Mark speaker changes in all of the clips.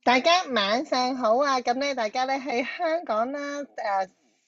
Speaker 1: 大家晚上好啊！咁咧，大家咧喺香港啦、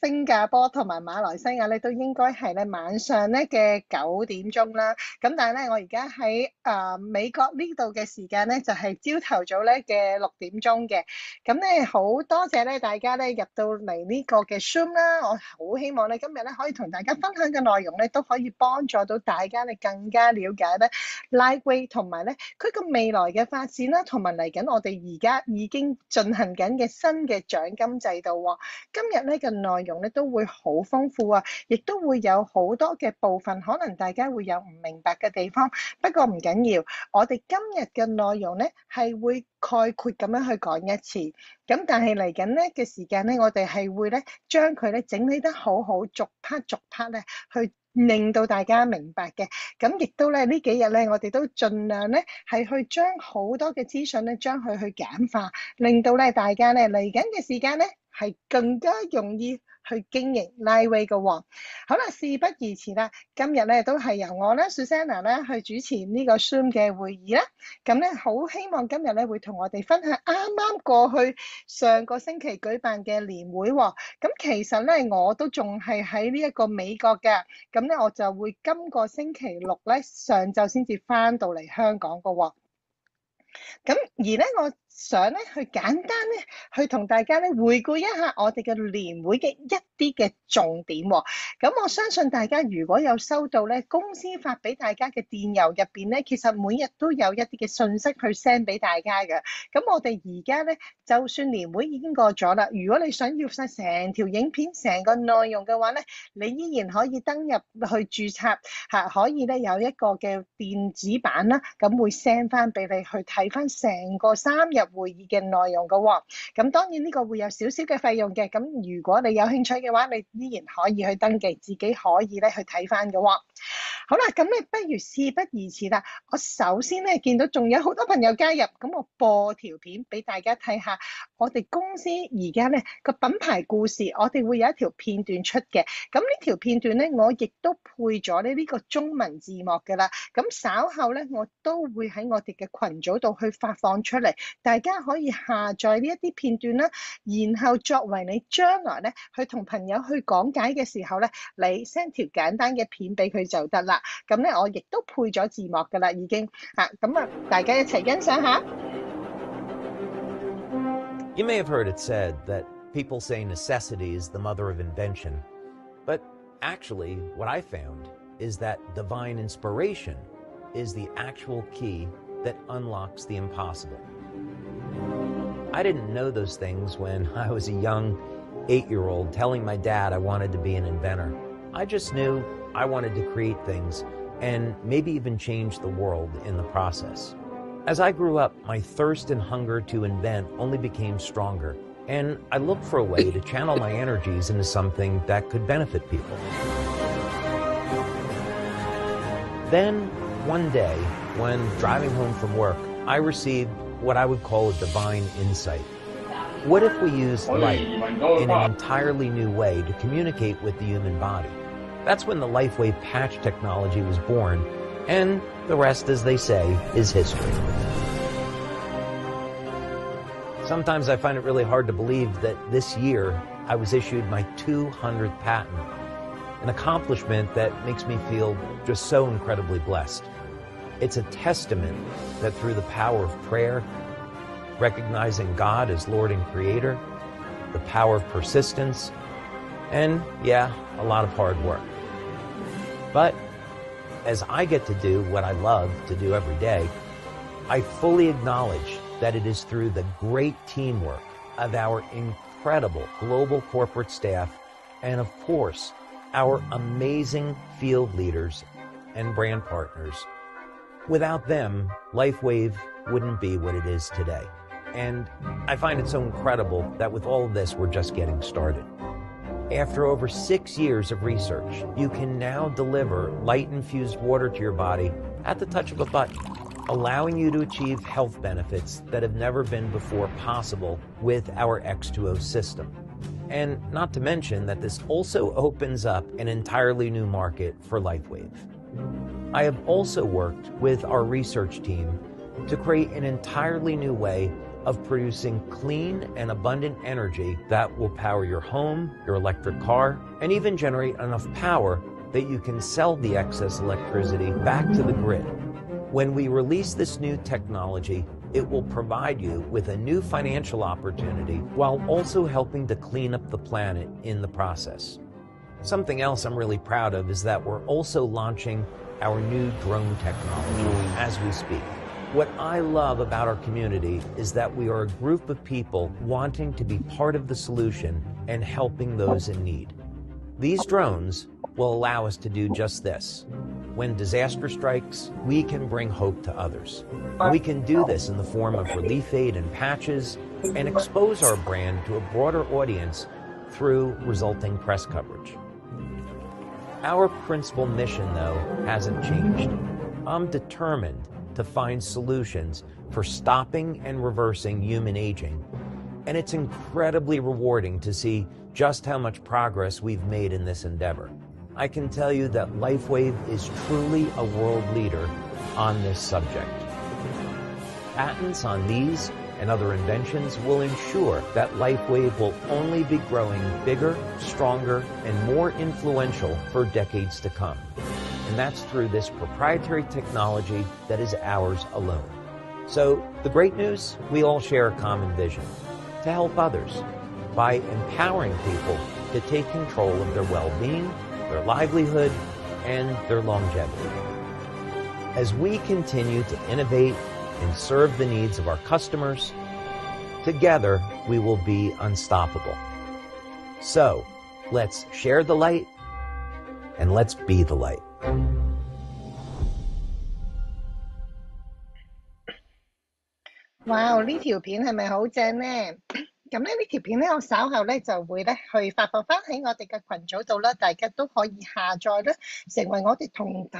Speaker 1: 新加坡同埋馬來西亞咧，都應該係咧晚上咧嘅9點鐘啦。咁但係咧，我而家喺美國呢度嘅時間咧，就係朝頭早咧嘅6點鐘嘅。咁咧好多謝咧大家咧入到嚟呢個嘅 Zoom 啦。我好希望咧今日咧可以同大家分享嘅內容咧，都可以幫助到大家咧更加了解咧 Lightwave 同埋咧佢個未來嘅發展啦，同埋嚟緊我哋而家已經進行緊嘅新嘅獎金制度喎。今日咧嘅內容咧都會好豐富啊，亦都會有好多嘅部分，可能大家會有唔明白嘅地方。不過唔緊要，我哋今日嘅內容咧係會概括咁樣去講一次。咁但係嚟緊咧嘅時間咧，我哋係會咧將佢咧整理得好好，逐 part 逐 part 咧去令到大家明白嘅。咁亦都咧呢幾日咧，我哋都盡量咧係去將好多嘅資訊咧，將佢去簡化，令到咧大家咧嚟緊嘅時間咧係更加容易去經營 Lightwave 嘅喎。好啦，事不宜遲啦，今日咧都係由我啦 Susanna 咧去主持呢個 Zoom 嘅會議啦。咁咧好希望今日咧會同我哋分享啱啱過去上個星期舉辦嘅年會喎。咁其實咧我都仲係喺呢一個美國嘅。咁咧我就會今個星期六咧上晝先至翻到嚟香港嘅喎。咁而咧，我想咧去簡單咧去同大家咧回顧一下我哋嘅年會嘅一啲嘅重點喎。咁我相信大家如果有收到咧公司發俾大家嘅電郵入邊咧，其實每日都有一啲嘅信息去 send 俾大家嘅。咁我哋而家咧，就算年會已經過咗啦，如果你想要晒成條影片、成個內容嘅話咧，你依然可以登入去註冊嚇，可以咧有一個嘅電子版啦，咁會 send 翻俾你去睇翻成個3日會議嘅內容嘅喎。咁當然呢個會有少少嘅費用嘅，咁如果你有興趣嘅話，你依然可以去登記，自己可以咧去睇翻嘅喎。好啦，咁咧不如事不宜遲啦，我首先咧見到仲有好多朋友加入，咁我播條片俾大家睇下，我哋公司而家咧個品牌故事，我哋會有一條片段出嘅。咁呢條片段咧，我亦都配咗呢個中文字幕㗎啦。咁稍後咧，我都會喺我哋嘅群組度去發放出嚟，大家可以下載呢一啲片段啦，然後作為你將來咧去同朋友去講解嘅時候咧，你 send 條簡單嘅片俾佢就得啦。咁咧，我亦都配咗字幕㗎啦，已經嚇。咁啊，大家一齊欣賞下。
Speaker 2: You may have heard it said that people say necessity is the mother of invention, but actually, what I found is that divine inspiration is the actual key that unlocks the impossible. I didn't know those things when I was a young 8-year-old telling my dad I wanted to be an inventor. I just knew I wanted to create things and maybe even change the world in the process. As I grew up, my thirst and hunger to invent only became stronger, and I looked for a way to channel my energies into something that could benefit people. Then, one day, when driving home from work, I received what I would call a divine insight. What if we used light in an entirely new way to communicate with the human body? That's when the LifeWave patch technology was born, and the rest, as they say, is history. Sometimes I find it really hard to believe that this year I was issued my 200th patent, an accomplishment that makes me feel just so incredibly blessed. It's a testament that through the power of prayer, recognizing God as Lord and Creator, the power of persistence, and yeah, a lot of hard work. But as I get to do what I love to do every day, I fully acknowledge that it is through the great teamwork of our incredible global corporate staff and, of course, our amazing field leaders and brand partners. Without them, LifeWave wouldn't be what it is today. And I find it so incredible that with all of this, we're just getting started. After over 6 years of research, you can now deliver light-infused water to your body at the touch of a button, allowing you to achieve health benefits that have never been before possible with our X2O system. And not to mention that this also opens up an entirely new market for LifeWave. I have also worked with our research team to create an entirely new way of producing clean and abundant energy that will power your home, your electric car, and even generate enough power that you can sell the excess electricity back to the grid. When we release this new technology, it will provide you with a new financial opportunity while also helping to clean up the planet in the process. Something else I'm really proud of is that we're also launching our new drone technology as we speak. What I love about our community is that we are a group of people wanting to be part of the solution and helping those in need. These drones will allow us to do just this. When disaster strikes, we can bring hope to others. We can do this in the form of relief aid and patches and expose our brand to a broader audience through resulting press coverage. Our principal mission, though, hasn't changed. I'm determined to find solutions for stopping and reversing human aging, and it's incredibly rewarding to see just how much progress we've made in this endeavor. I can tell you that LifeWave is truly a world leader on this subject. Patents on these and other inventions will ensure that LifeWave will only be growing bigger, stronger, and more influential for decades to come. And that's through this proprietary technology that is ours alone. So the great news, we all share a common vision: to help others by empowering people to take control of their well-being, their livelihood, and their longevity. As we continue to innovate and serve the needs of our customers, together we will be unstoppable. So let's share the light and let's be the light.
Speaker 1: 哇！呢條片係咪好正呢？咁咧呢條片咧，我稍後咧就會咧去發放翻喺我哋嘅群組度啦，大家都可以下載咧，成為我哋同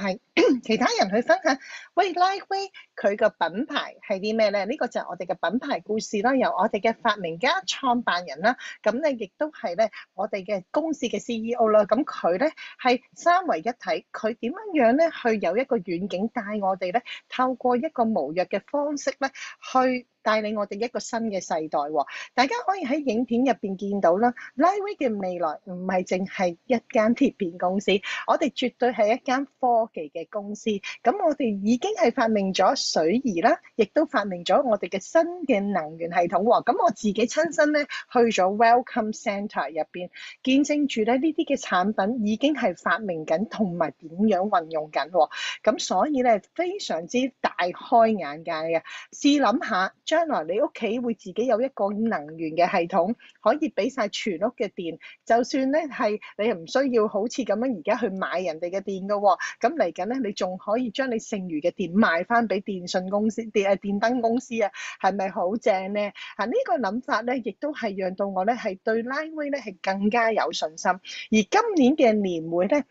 Speaker 1: 其他人去分享。喂，LifeWave佢個品牌係啲咩咧？呢個就係我哋嘅品牌故事啦，由我哋嘅發明家、創辦人啦，咁咧亦都係咧我哋嘅公司嘅 CEO 啦。咁佢咧係三位一體，佢點樣咧去有一個遠景帶我哋咧，透過一個無約嘅方式咧去帶領我哋一個新嘅世代喎。大家可以喺影片入邊見到啦，LifeWave嘅未來唔係淨係一間鐵片公司，我哋絕對係一間科技嘅公司。咁我哋已經係發明咗水儀啦，亦都發明咗我哋嘅新嘅能源系統喎。咁我自己親身咧去咗 Welcome Centre 入邊，見證住咧呢啲嘅產品已經係發明緊同埋點樣運用緊喎。咁所以咧非常之大開眼界嘅。試諗下，將來你屋企會自己有一個能源嘅系統，可以俾晒全屋嘅電，就算咧係你唔需要好似咁樣而家去買人哋嘅電㗎喎。咁嚟緊咧，你仲可以將你剩餘嘅電賣翻俾電信公司、電燈公司啊，係咪好正咧？呢個諗法咧，亦都係讓到我咧係對 LifeWave 咧係更加有信心。而今年嘅年會咧，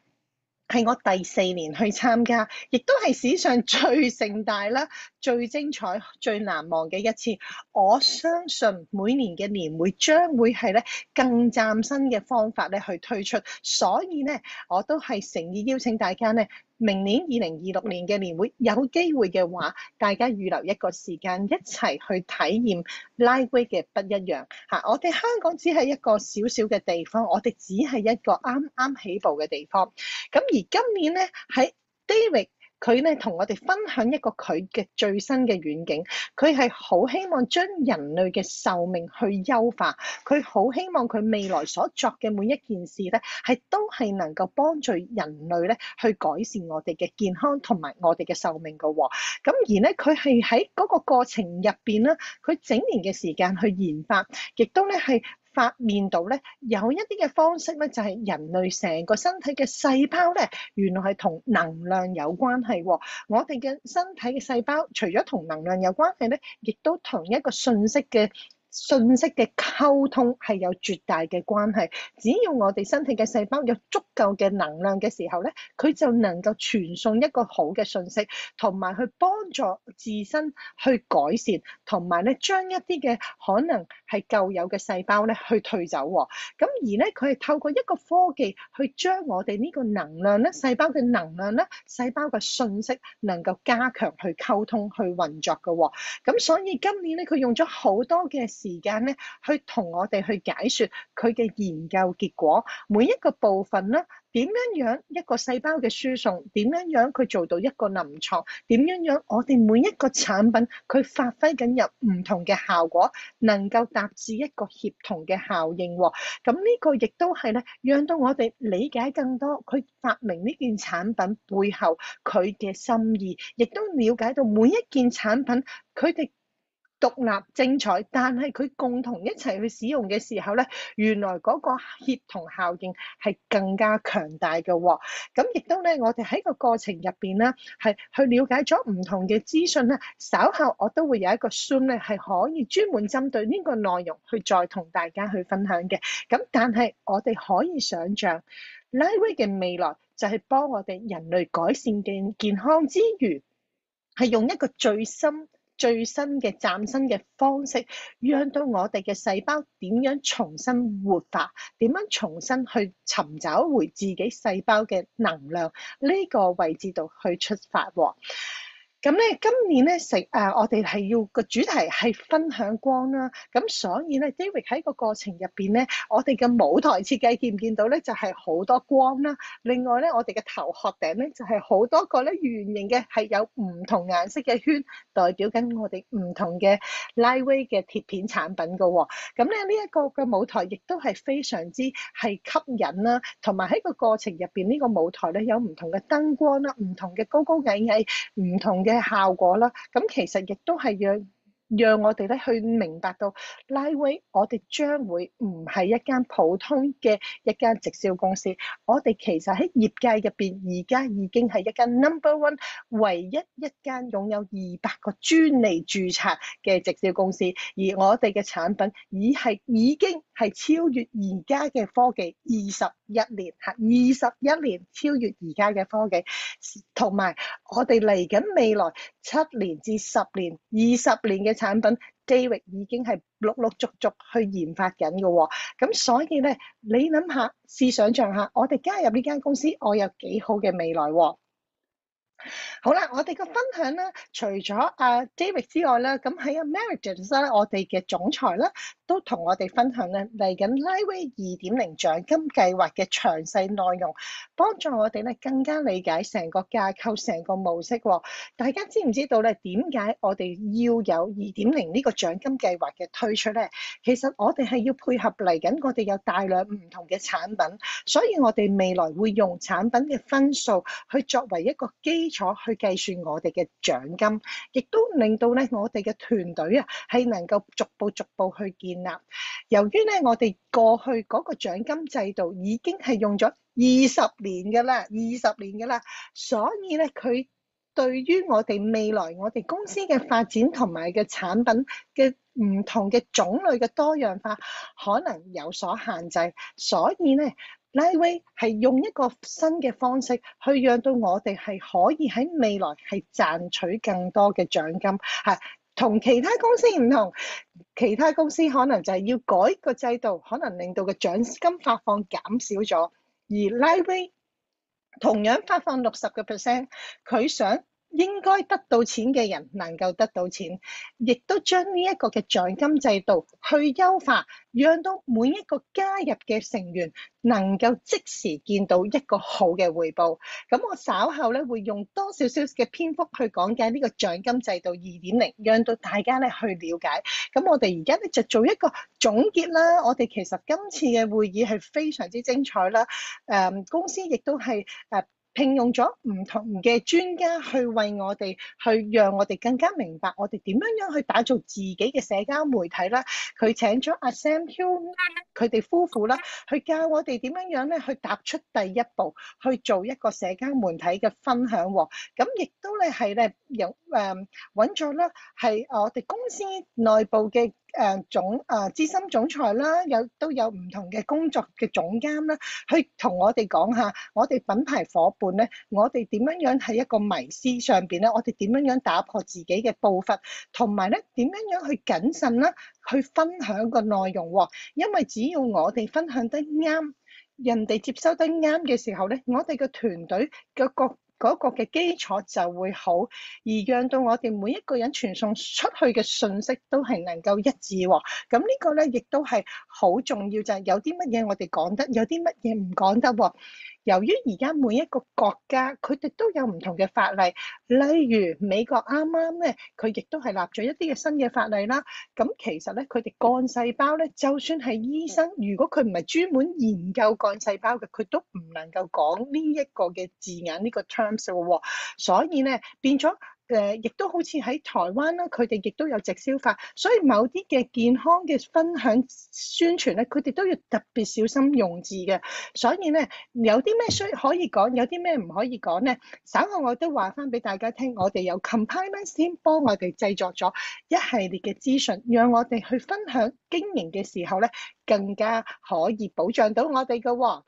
Speaker 1: 係我第4年去參加，亦都係史上最盛大啦、最精彩、最難忘嘅一次。我相信每年嘅年會將會係咧更嶄新嘅方法咧去推出，所以咧我都係誠意邀請大家咧，明年2026年嘅年會有機會嘅話，大家預留一個時間一齊去體驗 LifeWave 嘅不一樣嚇。我哋香港只係一個小小嘅地方，我哋只係一個啱啱起步嘅地方。咁而今年咧喺 David 佢咧同我哋分享一個佢嘅最新嘅遠景，佢係好希望將人類嘅壽命去優化，佢好希望佢未來所作嘅每一件事咧，都係能夠幫助人類咧去改善我哋嘅健康同埋我哋嘅壽命㗎喎。咁而咧佢係喺嗰個過程入邊咧，佢整年嘅時間去研發，亦都咧係發現到咧有一啲嘅方式咧，就係人類成個身體嘅細胞咧，原來係同能量有關係喎。我哋嘅身體嘅細胞除咗同能量有關係咧，亦都同一個信息嘅信息嘅溝通係有絕大嘅關係。只要我哋身體嘅細胞有足夠嘅能量嘅時候咧，佢就能夠傳送一個好嘅信息，同埋去幫助自身去改善，同埋咧將一啲嘅可能係舊有嘅細胞咧去退走喎。咁而咧佢係透過一個科技去將我哋呢個能量咧，細胞嘅能量咧，細胞嘅信息能夠加強去溝通去運作嘅喎。咁所以今年咧佢用咗好多嘅時間咧，去同我哋去解說佢嘅研究結果，每一個部分咧，點樣一個細胞嘅輸送，點樣佢做到一個臨床，點樣我哋每一個產品佢發揮緊有唔同嘅效果，能夠達至一個協同嘅效應喎。咁呢個亦都係咧，讓到我哋理解更多佢發明呢件產品背後佢嘅心意，亦都了解到每一件產品佢哋獨立精彩，但係佢共同一齊去使用嘅時候咧，原來嗰個協同效應係更加強大嘅喎。咁亦都咧，我哋喺個過程入邊咧，係去了解咗唔同嘅資訊咧。稍後我都會有一個 Zoom 咧，係可以專門針對呢個內容去再同大家去分享嘅。咁但係我哋可以想像，Lightweight 嘅未來就係幫我哋人類改善嘅健康之餘，係用一個最新嘅嶄新嘅方式，讓到我哋嘅細胞點樣重新活化，點樣重新去尋找回自己細胞嘅能量呢個位置度去出發喎。咁咧，今年咧我哋係要個主題係分享光啦。咁所以咧，David 喺個過程入邊咧，我哋嘅舞台設計見唔見到咧，就係好多光啦。另外咧，我哋嘅頭殼頂咧就係好多個咧圓形嘅，係有唔同顏色嘅圈，代表緊我哋唔同嘅 Lightweight 嘅鐵片產品噶喎。咁咧呢一個嘅舞台亦都係非常之係吸引啦，同埋喺個過程入邊呢個舞台咧有唔同嘅燈光啦，唔同嘅高高矮矮，唔同嘅效果啦，咁其實亦都係讓我哋咧去明白到 Lightweight 我哋將會唔係一間普通嘅一間直銷公司，我哋其實喺業界入邊而家已經係一間 No.1 唯一一間擁有200個專利註冊嘅直銷公司，而我哋嘅產品已經係超越而家嘅科技21年，21年超越而家嘅科技，同埋我哋嚟緊未來7年至10年、20年嘅產品 David 已經係陸陸續續去研發緊嘅喎。咁所以咧，你諗下，試想像下，我哋加入呢間公司，我有幾好嘅未來喎。好啦，我哋個分享咧，除咗阿 David 之外咧，咁喺 Americans 咧，我哋嘅總裁咧，都同我哋分享咧嚟緊 Lightweight 2.0獎金計劃嘅詳細內容，幫助我哋咧更加理解成個架構、成個模式喎。大家知唔知道咧點解我哋要有2.0呢個獎金計劃嘅推出咧？其實我哋係要配合嚟緊，我哋有大量唔同嘅產品，所以我哋未來會用產品嘅分數去作為一個基礎去計算我哋嘅獎金，亦都令到咧我哋嘅團隊啊係能夠逐步去建立。由於咧我哋過去嗰個獎金制度已經係用咗20年㗎啦，所以咧佢對於我哋未來我哋公司嘅發展同埋嘅產品嘅唔同嘅種類嘅多樣化，可能有所限制，所以咧Lightweight 係用一個新嘅方式去讓到我哋係可以喺未來係賺取更多嘅獎金，係同其他公司唔同。其他公司可能就係要改個制度，可能令到個獎金發放減少咗，而 Lightweight 同樣發放60%，佢想應該得到錢嘅人能夠得到錢，亦都將呢一個嘅獎金制度去優化，讓到每一個加入嘅成員能夠即時見到一個好嘅回報。咁我稍後咧會用多少少嘅篇幅去講解呢個獎金制度2.0，讓到大家咧去了解。咁我哋而家咧就做一個總結啦。我哋其實今次嘅會議係非常之精彩啦。公司亦都係聘用咗唔同嘅專家去為我哋去讓我哋更加明白我哋點樣去打造自己嘅社交媒體啦。佢請咗阿 Sam Hill 佢哋夫婦啦，去教我哋點樣咧去踏出第一步，去做一個社交媒體嘅分享喎。咁亦都咧係咧由揾咗啦，係我哋公司內部嘅資深總裁啦，都有唔同嘅工作嘅總監啦，去同我哋講下我哋品牌伙伴咧，我哋點樣喺一個迷思上邊咧，我哋點樣打破自己嘅步伐，同埋咧點樣去謹慎啦，去分享個內容喎。因為只要我哋分享得啱，人哋接收得啱嘅時候咧，我哋嘅團隊嗰個嘅基礎就會好，而讓到我哋每一個人傳送出去嘅信息都係能夠一致喎。咁呢個咧亦都係好重要，就係有啲乜嘢我哋講得，有啲乜嘢唔講得喎。由於而家每一個國家佢哋都有唔同嘅法例，例如美國啱啱咧，佢亦都係立咗一啲嘅新嘅法例啦。咁其實咧，佢哋幹細胞咧，就算係醫生，如果佢唔係專門研究幹細胞嘅，佢都唔能夠講呢一個嘅字眼呢個 terms 嘅喎。所以咧變咗。亦都好似喺台灣啦，佢哋亦都有直銷法，所以某啲嘅健康嘅分享宣傳咧，佢哋都要特別小心用字嘅。所以咧，有啲咩可以講，有啲咩唔可以講咧，稍後我都話翻俾大家聽，我哋有 compliance team 幫我哋製作咗一系列嘅資訊，讓我哋去分享經營嘅時候咧，更加可以保障到我哋嘅喎。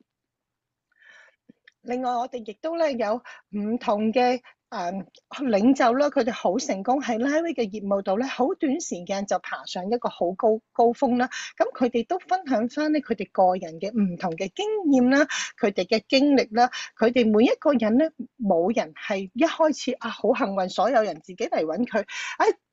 Speaker 1: 另外，我哋亦都咧有唔同嘅領袖啦，佢哋好成功喺 Liveway 嘅業務度咧，好短時間就爬上一個好高峰啦。咁佢哋都分享翻咧佢哋個人嘅唔同嘅經驗啦，佢哋嘅經歷啦，佢哋每一個人咧冇人係一開始好幸運，所有人自己嚟揾佢。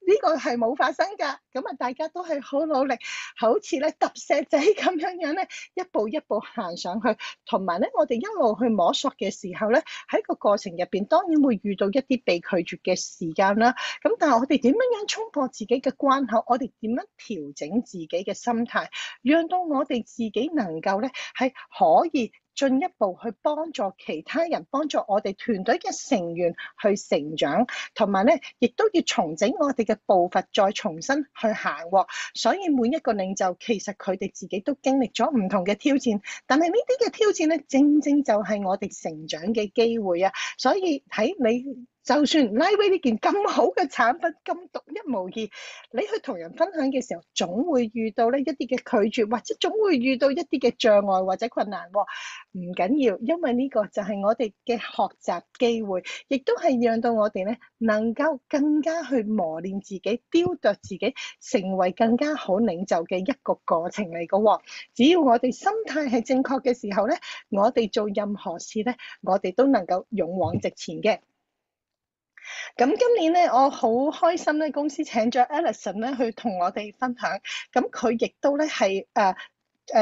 Speaker 1: 呢個係冇發生㗎，咁啊大家都係好努力，好似咧揼石仔咁樣咧，一步一步行上去。同埋咧，我哋一路去摸索嘅時候咧，喺個過程入邊當然會遇到一啲被拒絕嘅時間啦。咁但係我哋點樣衝破自己嘅關口？我哋點樣調整自己嘅心態，讓到我哋自己能夠咧係可以進一步去幫助其他人，幫助我哋團隊嘅成員去成長，同埋咧，亦都要重整我哋嘅步伐，再重新去行喎。所以每一個領袖其實佢哋自己都經歷咗唔同嘅挑戰，但係呢啲嘅挑戰咧，正正就係我哋成長嘅機會啊！所以喺你就算 Liveway 呢件咁好嘅產品，咁獨一無二，你去同人分享嘅時候，總會遇到呢一啲嘅拒絕，或者總會遇到一啲嘅障礙或者困難喎。唔緊要，因為呢個就係我哋嘅學習機會，亦都係讓到我哋咧能夠更加去磨練自己、雕琢自己，成為更加好領袖嘅一個過程嚟嘅喎。只要我哋心態係正確嘅時候咧，我哋做任何事咧，我哋都能夠勇往直前嘅。咁今年咧，我好開心咧，公司請咗 Alison 咧去同我哋分享。咁佢亦都咧係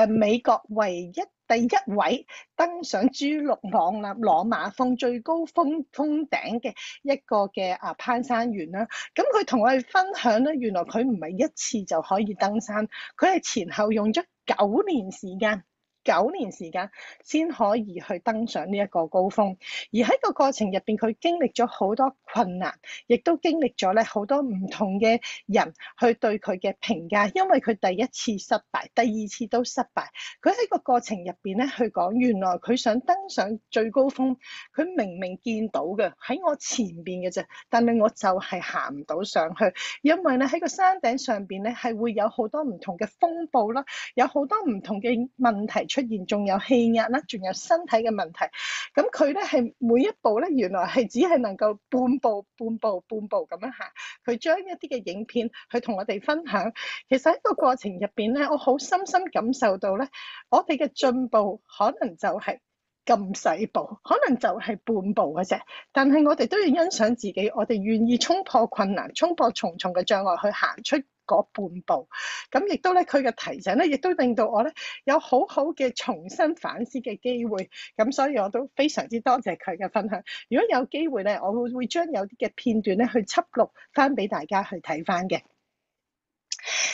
Speaker 1: 美國唯一第一位登上珠穆朗瑪峰最高峰頂嘅一個嘅攀山員啦。咁佢同我哋分享咧，原來佢唔係一次就可以登山，佢係前後用咗9年時間。9年時間先可以去登上呢一個高峰，而喺個過程入邊，佢經歷咗好多困難，亦都經歷咗咧好多唔同嘅人去對佢嘅評價，因為佢第一次失敗，第二次都失敗。佢喺個過程入邊咧，去講原來佢想登上最高峰，佢明明見到嘅喺我前邊嘅啫，但係我就係行唔到上去，因為咧喺個山頂上邊咧係會有好多唔同嘅風暴啦，有好多唔同嘅問題出現，仲有氣壓啦，仲有身體嘅問題。咁佢咧係每一步咧，原來係只係能夠半步咁樣行。佢將一啲嘅影片去同我哋分享。其實喺個過程入邊咧，我好深深感受到咧，我哋嘅進步可能就係咁細步，可能就係半步嘅啫。但係我哋都要欣賞自己，我哋願意衝破困難、衝破重重嘅障礙去行出嗰半步。咁亦都咧，佢嘅提醒咧，亦都令到我咧有好好嘅重新反思嘅機會。咁所以我都非常之多謝佢嘅分享。如果有機會咧，我會將有啲嘅片段咧去輯錄翻俾大家去睇翻嘅。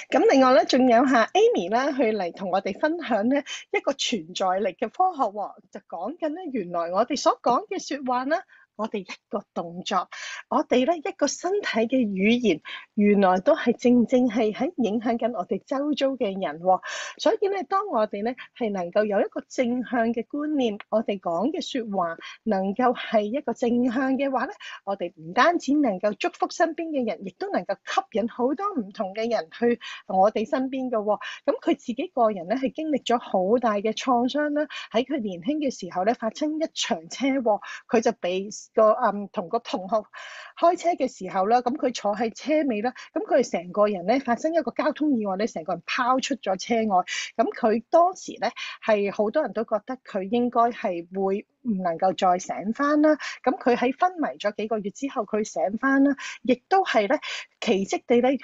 Speaker 1: 咁另外咧，仲有下 Amy 啦，去嚟同我哋分享咧一個存在力嘅科學喎，就講緊咧原來我哋所講嘅説話啦。我哋一個動作，我哋咧一個身體嘅語言，原來都係正正係喺影響緊我哋周遭嘅人喎。所以咧，當我哋咧係能夠有一個正向嘅觀念，我哋講嘅説話能夠係一個正向嘅話咧，我哋唔單止能夠祝福身邊嘅人，亦都能夠吸引好多唔同嘅人去我哋身邊嘅喎。咁佢自己個人咧係經歷咗好大嘅創傷啦，喺佢年輕嘅時候咧發生一場車禍，佢就俾同個同學開車嘅時候啦，咁佢坐喺車尾啦，咁佢成個人咧發生一個交通意外咧，成個人拋出咗車外。咁佢當時咧係好多人都覺得佢應該係會唔能夠再醒翻啦。咁佢喺昏迷咗幾個月之後，佢醒翻啦，亦都係咧奇蹟地咧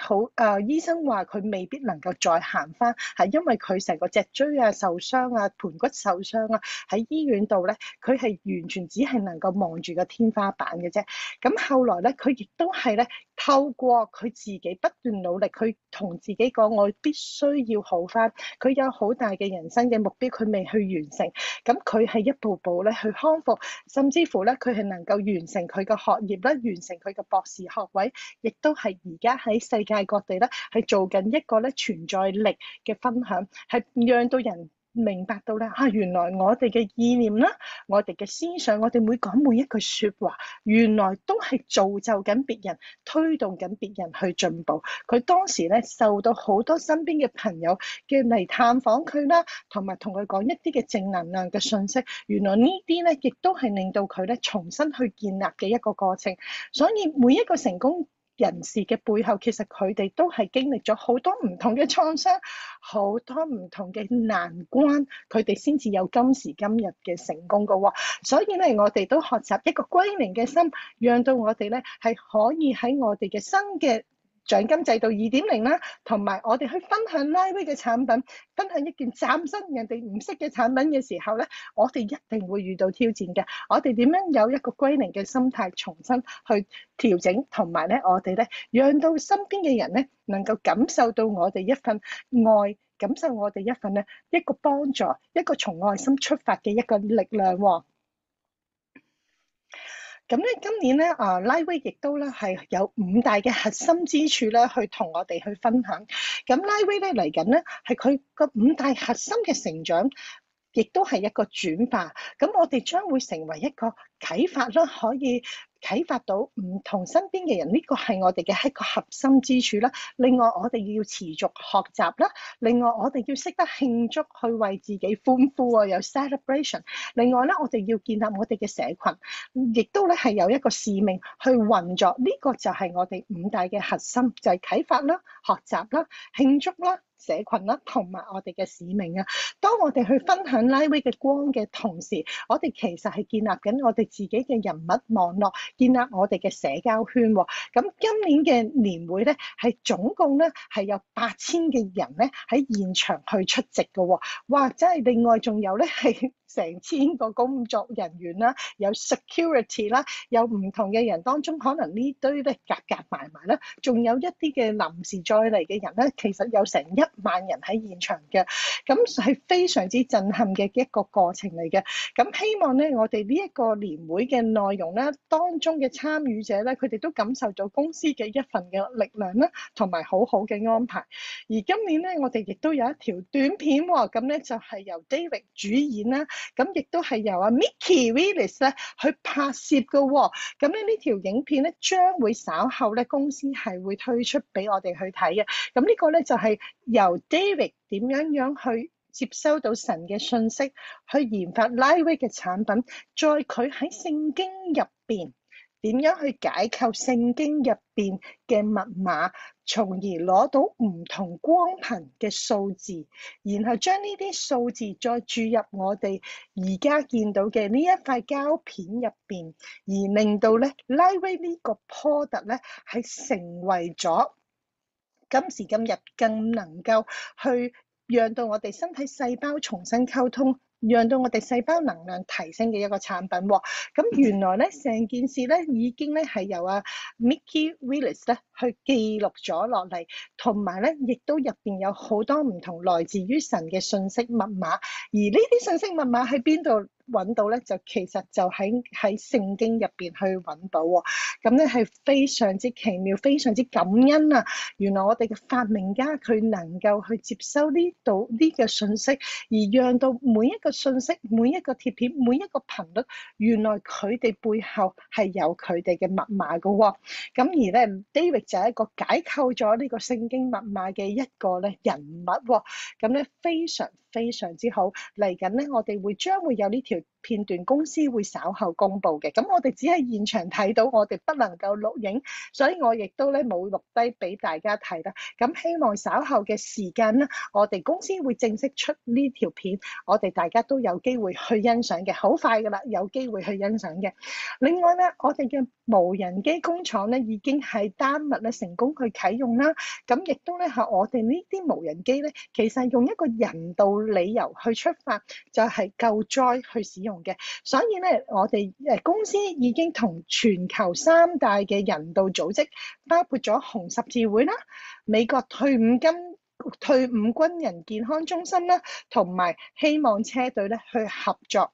Speaker 1: 醫生話佢未必能夠再行翻，係因為佢成個脊椎啊受傷啊，盤骨受傷啊，喺醫院度咧，佢係完全只係能夠望住個天花板嘅啫。咁後來咧，佢亦都係咧透過佢自己不斷努力，佢同自己講：我必須要好翻。佢有好大嘅人生嘅目標，佢未去完成。咁佢係一步步咧去康復，甚至乎咧佢係能夠完成佢嘅學業啦，完成佢嘅博士學位，亦都係而家喺世界各地咧係做緊一個咧存在力嘅分享，係讓到人明白到咧原來我哋嘅意念啦，我哋嘅思想，我哋每講每一句説話，原來都係造就緊別人，推動緊別人去進步。佢當時咧受到好多身邊嘅朋友嘅嚟探訪佢啦，同埋同佢講一啲嘅正能量嘅信息。原來呢啲咧亦都係令到佢咧重新去建立嘅一個過程。所以每一個成功人士嘅背後，其實佢哋都係經歷咗好多唔同嘅創傷，好多唔同嘅難關，佢哋先至有今時今日嘅成功㗎喎。所以咧，我哋都學習一個歸零嘅心，讓到我哋咧係可以喺我哋嘅新嘅獎金制度2.0啦，同埋我哋去分享 Liveway 嘅產品，分享一件嶄新人哋唔識嘅產品嘅時候咧，我哋一定會遇到挑戰嘅。我哋點樣有一個歸零嘅心態，重新去調整，同埋咧，我哋咧讓到身邊嘅人咧能夠感受到我哋一份愛，感受我哋一份咧一個幫助，一個從愛心出發嘅一個力量喎。咁咧，今年咧Liveway 亦都咧係有5大嘅核心之處咧，去同我哋去分享。咁 Liveway 咧嚟緊咧係佢個5大核心嘅成長，亦都係一個轉化。咁我哋將會成為一個啟發啦，可以啟發到唔同身邊嘅人，呢個係我哋嘅一個核心之處啦。另外，我哋要持續學習啦。另外，我哋要識得慶祝，去為自己歡呼啊，有 celebration。另外咧，我哋要建立我哋嘅社群，亦都咧係有一個使命去運作。呢個就係我哋5大嘅核心，就係啟發啦、學習啦、慶祝啦、社群啦，同埋我哋嘅使命啊！當我哋去分享 Liveway 嘅光嘅同時，我哋其實係建立緊我哋自己嘅人物網絡，建立我哋嘅社交圈喎。咁今年嘅年會咧，係總共咧係有8000嘅人咧喺現場去出席嘅喎。哇！真係另外仲有咧係成千個工作人員啦，有 security 啦，有唔同嘅人當中，可能呢堆咧夾埋啦，仲有一啲嘅臨時再嚟嘅人咧，其實有成1萬人喺現場嘅，咁係非常之震撼嘅一個過程嚟嘅。咁希望咧，我哋呢一個年會嘅內容咧，當中嘅參與者咧，佢哋都感受到公司嘅一份嘅力量啦，同埋好好嘅安排。而今年咧，我哋亦都有一條短片喎，咁咧就係由 David 主演啦。咁亦都係由Mickey Willis 咧去拍攝嘅喎。咁咧呢條影片咧將會稍後咧公司係會推出俾我哋去睇嘅。咁呢個咧就係由 David 點樣去接收到神嘅信息，去研發 Liveway 嘅產品，再佢喺聖經入邊點樣去解構聖經入邊嘅密碼，從而攞到唔同光頻嘅數字，然後將呢啲數字再注入我哋而家見到嘅呢一塊膠片入邊，而令到咧 Liveway 呢個 product 咧係成為咗今時今日更能夠去讓到我哋身體細胞重新溝通，讓到我哋細胞能量提升嘅一個產品喎。咁原來咧成件事咧已經咧係由Mickey Willis 咧去記錄咗落嚟，同埋咧亦都入邊有好多唔同來自於神嘅信息密碼。而呢啲信息密碼喺邊度揾到咧？就其實就喺聖經入邊去揾到喎。咁咧係非常之奇妙，非常之感恩啊！原來我哋嘅發明家佢能夠去接收呢度呢個信息，而讓到每一個信息、每一個貼片、每一個頻率，原來佢哋背後係有佢哋嘅密碼嘅喎。咁而咧 David 就係一個解構咗呢個聖經密碼嘅一個咧人物喎。咁咧非常非常之好。嚟緊咧，我哋將會有呢條片段，公司會稍後公布嘅。咁我哋只係現場睇到，我哋不能夠錄影，所以我亦都咧冇錄低俾大家睇啦。咁希望稍後嘅時間咧，我哋公司會正式出呢條片，我哋大家都有機會去欣賞嘅，好快噶啦，有機會去欣賞嘅。另外咧，我哋嘅無人機工廠咧已經喺丹麥咧成功去啟用啦。咁亦都咧係我哋呢啲無人機咧，其實用一個人道理由去出發，就係救災去使用嘅。所以咧，我哋公司已經同全球3大嘅人道組織，包括咗紅十字會啦、美國退伍軍人健康中心啦，同埋希望車隊咧去合作。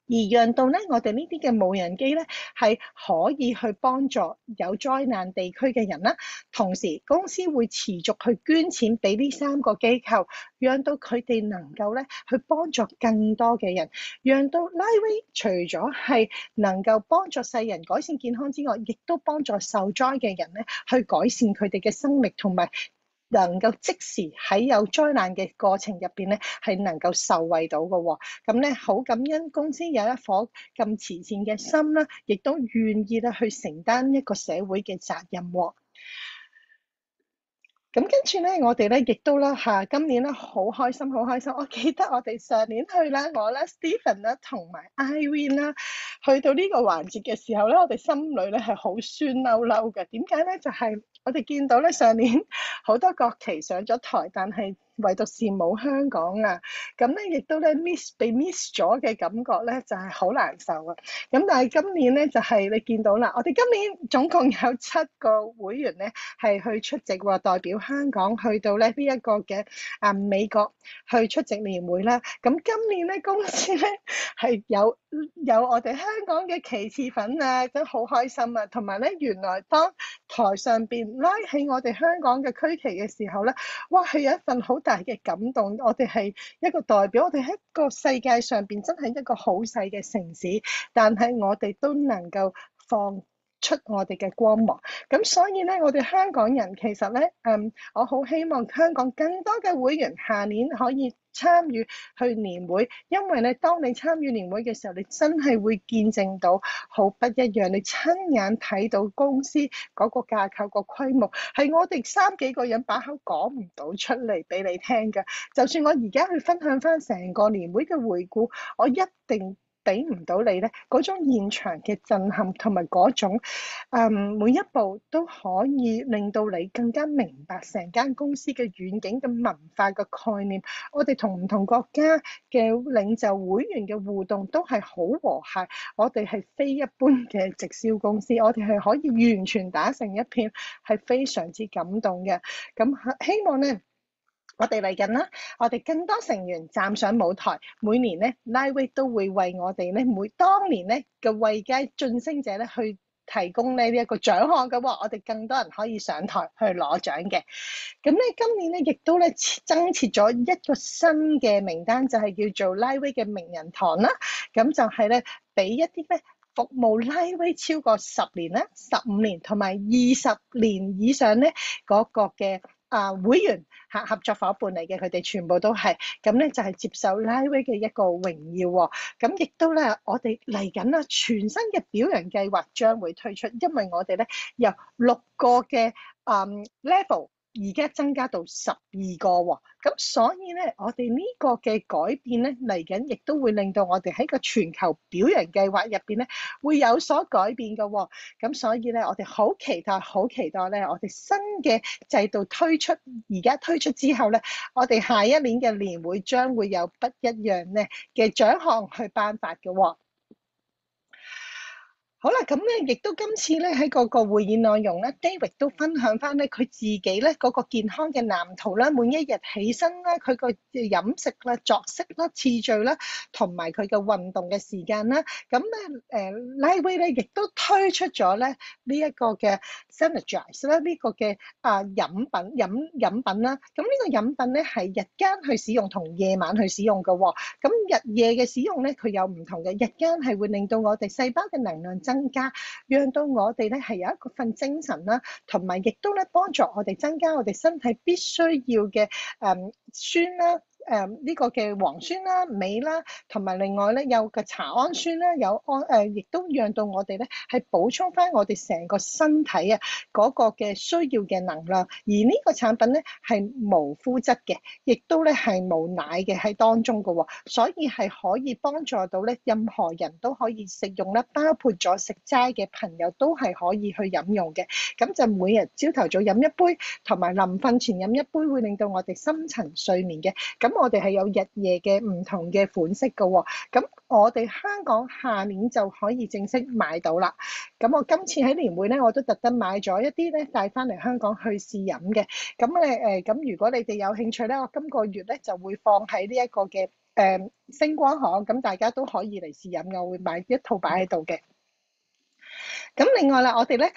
Speaker 1: 而讓到咧，我哋呢啲嘅無人機咧，係可以去幫助有災難地區嘅人啦。同時，公司會持續去捐錢俾呢3個機構，讓到佢哋能夠咧去幫助更多嘅人，讓到 Liveway 除咗係能夠幫助世人改善健康之外，亦都幫助受災嘅人咧去改善佢哋嘅生命，同埋能夠即時喺有災難嘅過程入邊咧，係能夠受惠到嘅喎。咁咧好感恩公司有一顆咁慈善嘅心啦，亦都願意咧去承擔一個社會嘅責任喎。咁跟住咧，我哋咧亦都啦今年咧好開心，好開心！我記得我哋上年去啦，我啦 Stephen 啦同埋 Irene 啦，去到呢個環節嘅時候咧，我哋心裏咧係好酸溜溜嘅。點解咧？就係我哋見到咧上年好多國旗上咗台，但係唯獨是冇香港啊！咁咧亦都咧被 miss 咗嘅感覺咧，就係好難受啊！咁但係今年咧就係你見到啦，我哋今年總共有7個會員咧係去出席喎，代表香港去到咧呢一個嘅美國去出席年會啦。咁今年咧公司咧係有我哋香港嘅旗幟粉啊，真好開心啊！同埋咧，原來當台上邊拉起我哋香港嘅區旗嘅時候咧，哇係有一份好大嘅感動。我哋係一個代表，我哋喺個世界上邊真係一個好細嘅城市，但係我哋都能夠放出我哋嘅光芒。咁所以咧，我哋香港人其實咧，我好希望香港更多嘅會員下年可以參與去年會，因為咧，當你參與年會嘅時候，你真係會見證到好不一樣，你親眼睇到公司嗰個架構個規模，係我哋3幾個人把口講唔到出嚟俾你聽㗎。就算我而家去分享翻成個年會嘅回顧，我一定俾唔到你咧嗰種現場嘅震撼，同埋嗰種每一步都可以令到你更加明白成間公司嘅遠景嘅文化嘅概念。我哋同唔同國家嘅領袖會員嘅互動都係好和諧，我哋係非一般嘅直銷公司，我哋係可以完全打成一片，係非常之感動嘅。咁希望咧，我哋嚟緊啦，我哋更多成員站上舞台，每年咧 Liveway 都會為我哋咧當年咧嘅位階晉升者咧去提供呢一個獎項嘅喎，我哋更多人可以上台去攞獎嘅。咁咧今年咧亦都咧增設咗一個新嘅名單，就係叫做 Liveway 嘅名人堂啦。咁就係咧俾一啲咧服務 Liveway 超過10年啦、15年同埋20年以上咧嗰個嘅會員合作伙伴嚟嘅，佢哋全部都係咁咧，就係接受 Liveway 嘅一個榮耀喎。咁亦都咧，我哋嚟緊啦，全新嘅表揚計劃將會推出，因為我哋咧由6個嘅level。而家增加到12個喎，咁所以咧，我哋呢個嘅改變咧嚟緊，亦都會令到我哋喺個全球表揚計劃入邊咧會有所改變嘅喎。咁所以咧，我哋好期待，好期待咧，我哋新嘅制度推出，而家推出之後咧，我哋下一年嘅年會將會有不一樣咧嘅獎項去頒發嘅喎。好啦，咁咧亦都今次咧喺嗰個會議內容咧，David 都分享翻咧佢自己咧嗰個健康嘅藍圖啦，每一日起身啦，佢個飲食啦、作息啦、次序啦，同埋佢嘅運動嘅時間啦。咁咧Lightweight 咧亦都推出咗咧呢一個嘅 Synergize 啦，呢個嘅飲品啦。咁呢個飲品咧係日間去使用同夜晚去使用嘅喎。咁日夜嘅使用咧，佢有唔同嘅。日間係會令到我哋細胞嘅能量增加，讓到我哋咧係有一份精神啦，同埋亦都咧幫助我哋增加我哋身體必須要嘅酸啦。呢個嘅黃酸啦、鎂啦，同埋另外咧有個茶氨酸啦，亦都讓到我哋咧係補充翻我哋成個身體啊嗰個嘅需要嘅能量。而呢個產品咧係無麩質嘅，亦都咧係冇奶嘅喺當中嘅喎，所以係可以幫助到咧任何人都可以食用啦，包括咗食齋嘅朋友都係可以去飲用嘅。咁就每日朝頭早飲一杯，同埋臨瞓前飲一杯，會令到我哋深層睡眠嘅。咁我哋係有日夜嘅唔同嘅款式嘅喎，咁我哋香港下年就可以正式買到啦。咁我今次喺年會咧，我都特登買咗一啲咧帶翻嚟香港去試飲嘅。咁如果你哋有興趣咧，我今個月咧就會放喺呢一個嘅星光行，咁大家都可以嚟試飲嘅，我會買一套擺喺度嘅。咁另外啦，我哋咧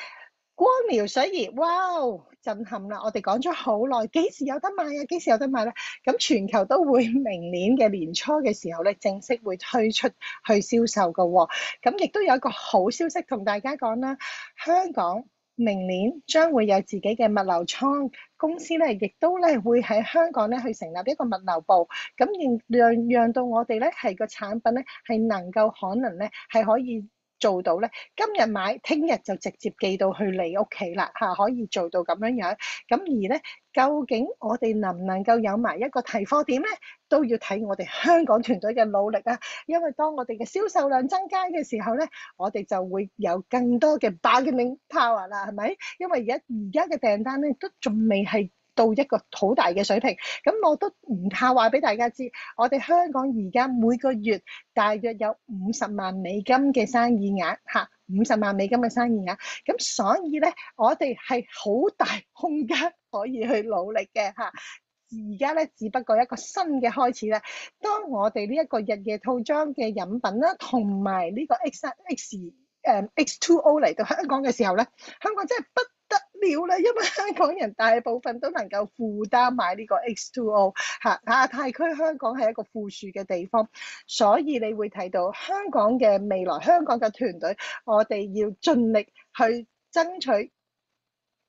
Speaker 1: 光療水儀，哇！震撼啦！我哋講咗好耐，幾時有得買啊？幾時有得買咧？咁全球都會明年嘅年初嘅時候咧，正式會推出去銷售嘅喎。咁亦都有一個好消息同大家講啦，香港明年將會有自己嘅物流倉，公司咧亦都咧會喺香港咧去成立一個物流部，咁讓到我哋咧係個產品咧係能夠可能咧係可以做到咧，今日買，聽日就直接寄到去你屋企啦嚇，可以做到咁樣樣。咁而咧，究竟我哋能唔能夠有埋一個提貨點咧，都要睇我哋香港團隊嘅努力啊！因為當我哋嘅銷售量增加嘅時候咧，我哋就會有更多嘅 bargaining power 啦，係咪？因為而家嘅訂單咧都仲未係到一個好大嘅水平，咁我都唔怕話俾大家知，我哋香港而家每個月大約有50萬美金嘅生意額嚇，50萬美金嘅生意額，咁所以咧，我哋係好大空間可以去努力嘅嚇。而家咧，只不過一個新嘅開始啦。當我哋呢一個日夜套裝嘅飲品啦，同埋呢個 X2O 嚟到香港嘅時候咧，香港真係不得了啦，因為香港人大部分都能夠負擔買呢個 X2O 嚇，亞太區香港係一個富庶嘅地方，所以你會睇到香港嘅未來，香港嘅團隊，我哋要盡力去爭取，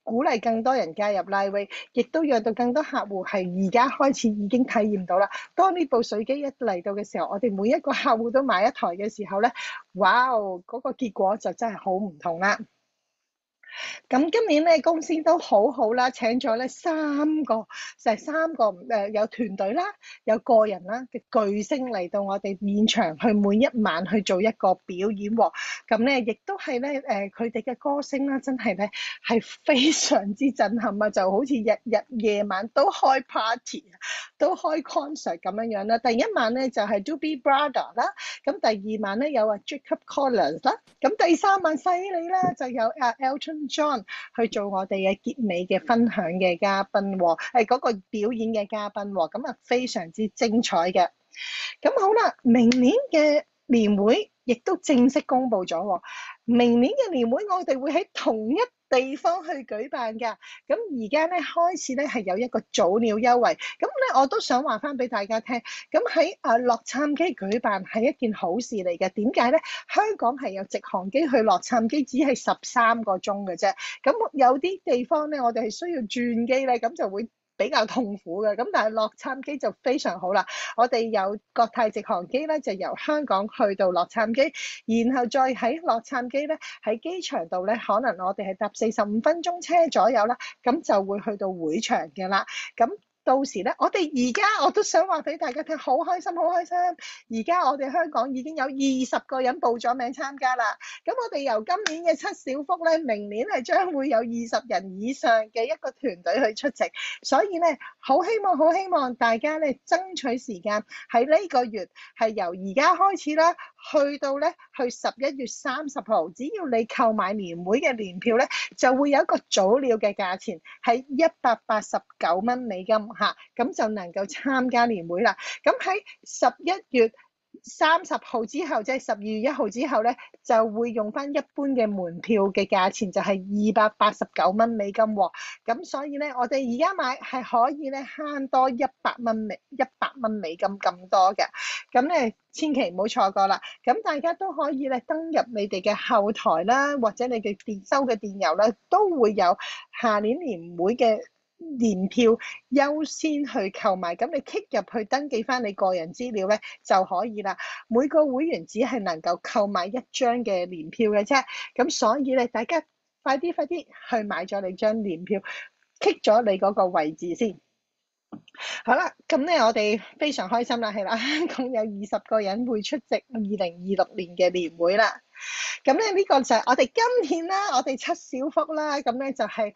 Speaker 1: 鼓勵更多人加入 Lightweight，亦都讓到更多客戶係而家開始已經體驗到啦。當呢部水機一嚟到嘅時候，我哋每一個客戶都買一台嘅時候咧，哇！嗰個結果就真係好唔同啦。咁今年咧公司都好好啦，請咗咧三個有團隊啦，有個人啦嘅巨星嚟到我哋現場去每一晚去做一個表演喎。咁咧亦都係咧佢哋嘅歌聲啦，真係咧係非常之震撼啊！就好似日日夜晚都開 party， 都開 concert 咁樣樣啦。第一晚咧就係 Doobie Brother 啦，咁第二晚咧有Jacob Colliers 啦，咁第三晚犀利啦，就有Elton John 去做我哋嘅結尾嘅分享嘅嘉賓喎，係嗰個表演嘅嘉賓喎，咁啊非常之精彩嘅。咁好啦，明年嘅年會亦都正式公布咗喎。明年嘅年會我哋會喺同一地方去舉辦㗎。咁而家咧開始咧係有一個早鳥優惠，咁咧我都想話翻俾大家聽。咁喺洛杉磯舉辦係一件好事嚟嘅。點解咧？香港係有直航機去洛杉磯，只係13個鐘嘅啫。咁有啲地方咧，我哋係需要轉機咧，咁就會比較痛苦嘅，咁但係洛杉磯就非常好啦。我哋有國泰直航機咧，就由香港去到洛杉磯，然後再喺洛杉磯咧喺機場度咧，可能我哋係搭45分鐘車左右啦，咁就會去到會場嘅啦。咁到時咧，我都想話俾大家聽，好開心，好開心！而家我哋香港已經有20個人報咗名參加啦。咁我哋由今年嘅七小福咧，明年係將會有20人以上嘅一個團隊去出席。所以咧，好希望大家咧爭取時間喺呢個月係由而家開始啦，去到咧去11月30號，只要你購買年會嘅年票咧，就會有一個早鳥嘅價錢係189蚊美金嚇，咁就能夠參加年會啦。咁喺11月30號之後，即係12月1號之後咧，就會用翻一般嘅門票嘅價錢，就係289蚊美金喎。咁所以咧，我哋而家買係可以咧慳多100蚊美金咁多嘅。咁咧千祈唔好錯過啦。咁大家都可以咧登入你哋嘅後台啦，或者你嘅收嘅電郵啦，都會有下年年會嘅年票優先去購買。咁你 click 入去登記翻你個人資料咧就可以啦。每個會員只係能夠購買1張嘅年票嘅啫。咁所以咧，大家快啲去買咗你張年票，click 咗你嗰個位置先。好啦，咁咧我哋非常開心啦，係啦，香港有20個人會出席2026年嘅年會啦。咁咧呢個就係我哋今天啦，我哋七小福啦，咁咧就係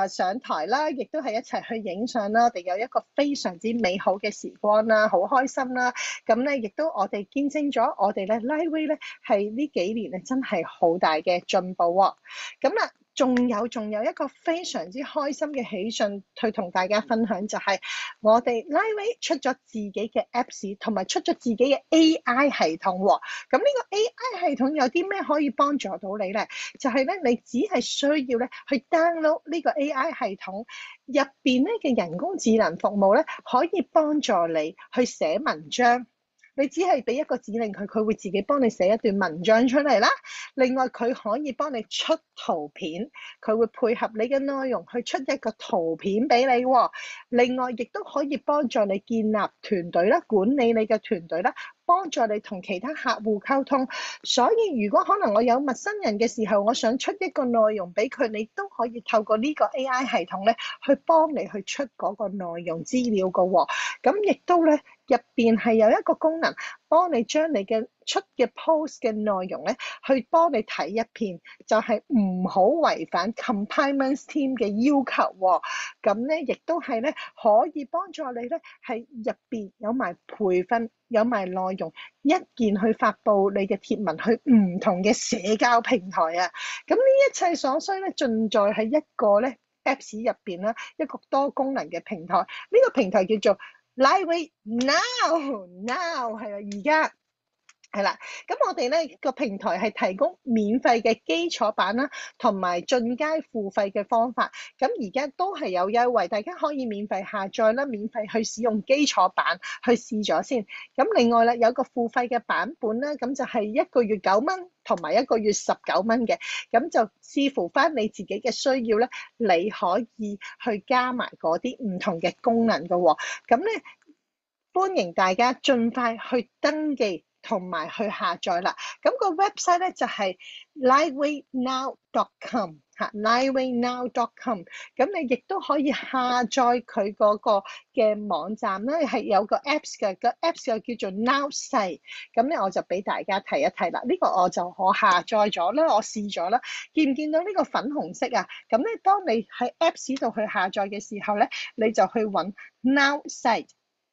Speaker 1: 上台啦，亦都係一齊去影相啦。我哋有一個非常之美好嘅時光啦，好開心啦。咁咧亦都我哋見證咗我哋咧 Liveway 咧係呢幾年咧真係好大嘅進步喎。咁啦。仲有一個非常之開心嘅喜訊，去同大家分享，就係我哋 Liveway 出咗自己嘅 Apps， 同埋出咗自己嘅 AI 系統喎。咁呢個 AI 系統有啲咩可以幫助到你咧？就係咧，你只係需要咧去 download 呢個 AI 系統入邊咧嘅人工智能服務咧，可以幫助你去寫文章。你只係俾一個指令佢，佢會自己幫你寫一段文章出嚟啦。另外佢可以幫你出圖片，佢會配合你嘅內容去出一個圖片俾你喎。另外亦都可以幫助你建立團隊啦，管理你嘅團隊啦，幫助你同其他客戶溝通。所以如果可能我有陌生人嘅時候，我想出一個內容俾佢，你都可以透過呢個 AI 系統咧，去幫你去出嗰個內容資料嘅喎。咁亦都咧入邊係有一個功能，幫你將你嘅出嘅 post 嘅內容咧，去幫你睇一遍，就係唔好違反 compliance team 嘅要求喎。咁咧亦都係咧可以幫助你咧係入邊有埋培訓，有埋內容，一鍵去發布你嘅貼文去唔同嘅社交平台啊。咁呢一切所需咧，盡在係一個咧 Apps 入邊啦，一個多功能嘅平台。呢個平台叫做Liveway Now 係啊，而家係啦。咁我哋咧個平台係提供免費嘅基礎版啦，同埋進階付費嘅方法。咁而家都係有優惠，大家可以免費下載啦，免費去使用基礎版去試咗先。咁另外咧有個付費嘅版本咧，咁就係1個月9蚊，同埋1個月19蚊嘅。咁就視乎翻你自己嘅需要咧，你可以去加埋嗰啲唔同嘅功能嘅喎。咁咧歡迎大家盡快去登記同埋去下載啦。咁個 website 咧就係 livewaynow.com 嚇 livewaynow.com。咁你亦都可以下載佢嗰個嘅網站啦，係有個 apps 嘅，個 apps 又叫做 Now 細。咁咧我就俾大家睇一睇啦。呢個我下載咗啦，我試咗啦。見唔見到呢個粉紅色啊？咁咧當你喺 apps 度去下載嘅時候咧，你就去揾 Now 細。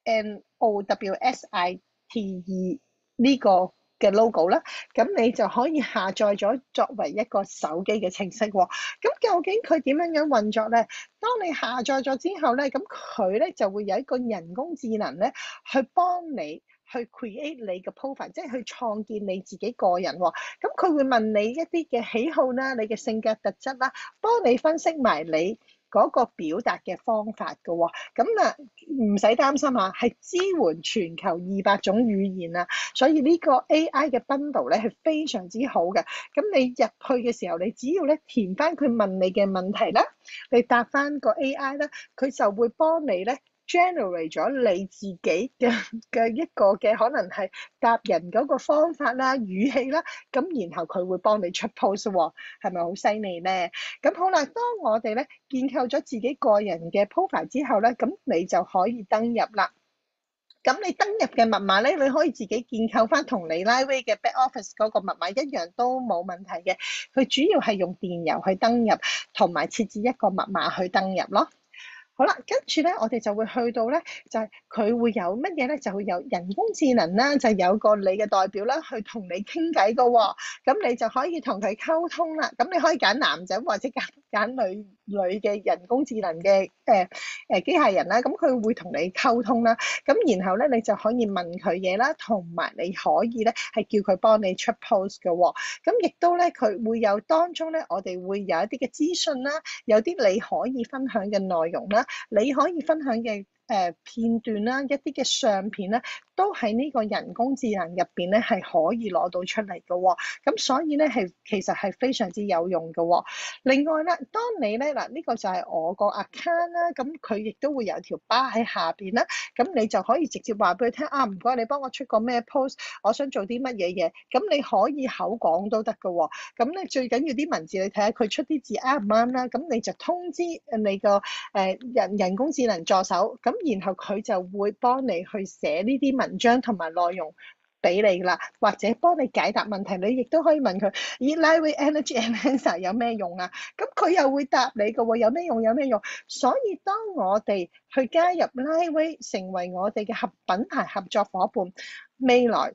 Speaker 1: NOWSITE 呢個嘅 logo 啦，咁你就可以下載咗作為一個手機嘅程式喎。咁究竟佢點樣運作咧？當你下載咗之後咧，咁佢咧就會有一個人工智能咧，去幫你去 create 你嘅 profile， 即係去創建你自己個人喎。咁佢會問你一啲嘅喜好啦，你嘅性格特質啦，幫你分析埋你嗰個表達嘅方法嘅喎。咁啊唔使擔心啊，係支援全球200種語言啊，所以呢個 AI 嘅 bundle 咧係非常之好嘅。咁你入去嘅時候，你只要咧填翻佢問你嘅問題啦，你答翻個 AI 啦，佢就會幫你咧generate 咗你自己嘅一個嘅可能係答人嗰個方法啦、語氣啦，咁然後佢會幫你出 post 喎，係咪好犀利咧？咁好啦，當我哋咧建構咗自己個人嘅 profile 之後咧，咁你就可以登入啦。咁你登入嘅密碼咧，你可以自己建構翻同你 Liveway 嘅 back office 嗰個密碼一樣都冇問題嘅。佢主要係用電郵去登入，同埋設置一個密碼去登入咯。好啦，跟住咧，我哋就會去到咧，就係佢會有乜嘢咧？就會有人工智能啦，就有個你嘅代表啦，去同你傾偈嘅喎。咁你就可以同佢溝通啦。咁你可以揀男仔或者揀女嘅人工智能嘅機械人啦。咁佢會同你溝通啦。咁然後咧，你就可以問佢嘢啦，同埋你可以咧係叫佢幫你出 post 嘅喎。咁亦都咧，佢會有當中咧，我哋會有一啲嘅資訊啦，有啲你可以分享嘅內容啦。你可以分享嘅片段啦，一啲嘅相片咧，都喺呢個人工智能入邊咧係可以攞到出嚟嘅喎。咁所以咧其實係非常之有用嘅喎。另外咧，當你咧嗱呢個就係我個 account 啦，咁佢亦都會有條 bar 喺下邊啦。咁你就可以直接話俾佢聽啊，唔該你幫我出個咩 post，我想做啲乜嘢嘢。咁你可以口講都得嘅喎。咁咧最緊要啲文字你睇下佢出啲字啱唔啱啦。咁你就通知你個人工智能助手，咁然後佢就會幫你去寫呢啲文章同埋內容俾你啦，或者幫你解答問題。你亦都可以問佢，咦 Lightweight Energy Enhancer 有咩用啊？咁佢又會答你嘅喎，有咩用有咩用。所以當我哋去加入 Lightweight 成為我哋嘅品牌合作伙伴，未來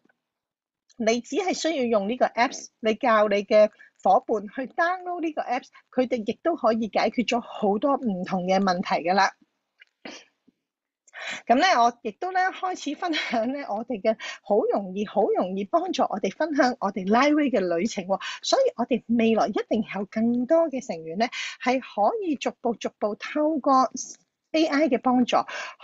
Speaker 1: 你只係需要用呢個 Apps， 你教你嘅伙伴去 download 呢個 Apps， 佢哋亦都可以解決咗好多唔同嘅問題㗎啦。咁咧，我亦都咧開始分享咧，我哋嘅好容易幫助我哋分享我哋 Lightweight 嘅旅程喎。所以我哋未來一定有更多嘅成員咧，係可以逐步透過AI 嘅幫助，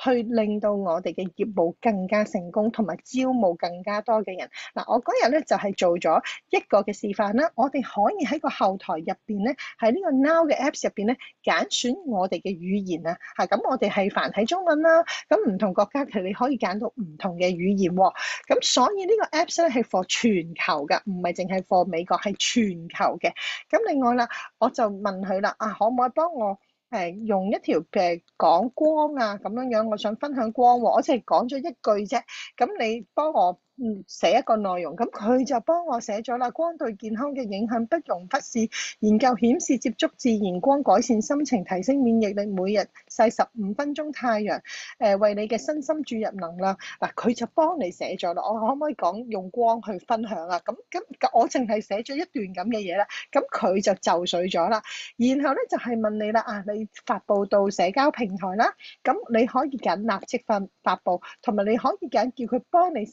Speaker 1: 去令到我哋嘅業務更加成功，同埋招募更加多嘅人。嗱，我嗰日咧就係做咗一個嘅示範啦。我哋可以喺個後台入邊咧，喺呢個 Now 嘅 Apps 入邊咧，揀選我哋嘅語言啊。嚇，咁我哋係繁體中文啦。咁唔同國家其實你可以揀到唔同嘅語言喎。咁所以呢個 Apps 咧係 for 全球㗎，唔係淨係 for 美國，係全球嘅。咁另外啦，我就問佢啦，可唔可以幫我用一條講光啊咁樣，我想分享光喎，我淨係講咗一句啫。咁你幫我寫一個內容，咁佢就幫我寫咗啦。光對健康嘅影響不容忽視，研究顯示接觸自然光改善心情、提升免疫力，每日曬15分鐘太陽，為你嘅身心注入能量。嗱，佢就幫你寫咗啦。我可唔可以講用光去分享啊？咁我淨係寫咗一段咁嘅嘢啦，咁佢就就緒咗啦。然後咧就係問你啦，你發布到社交平台啦，咁你可以揀立即發布，同埋你可以揀叫佢幫你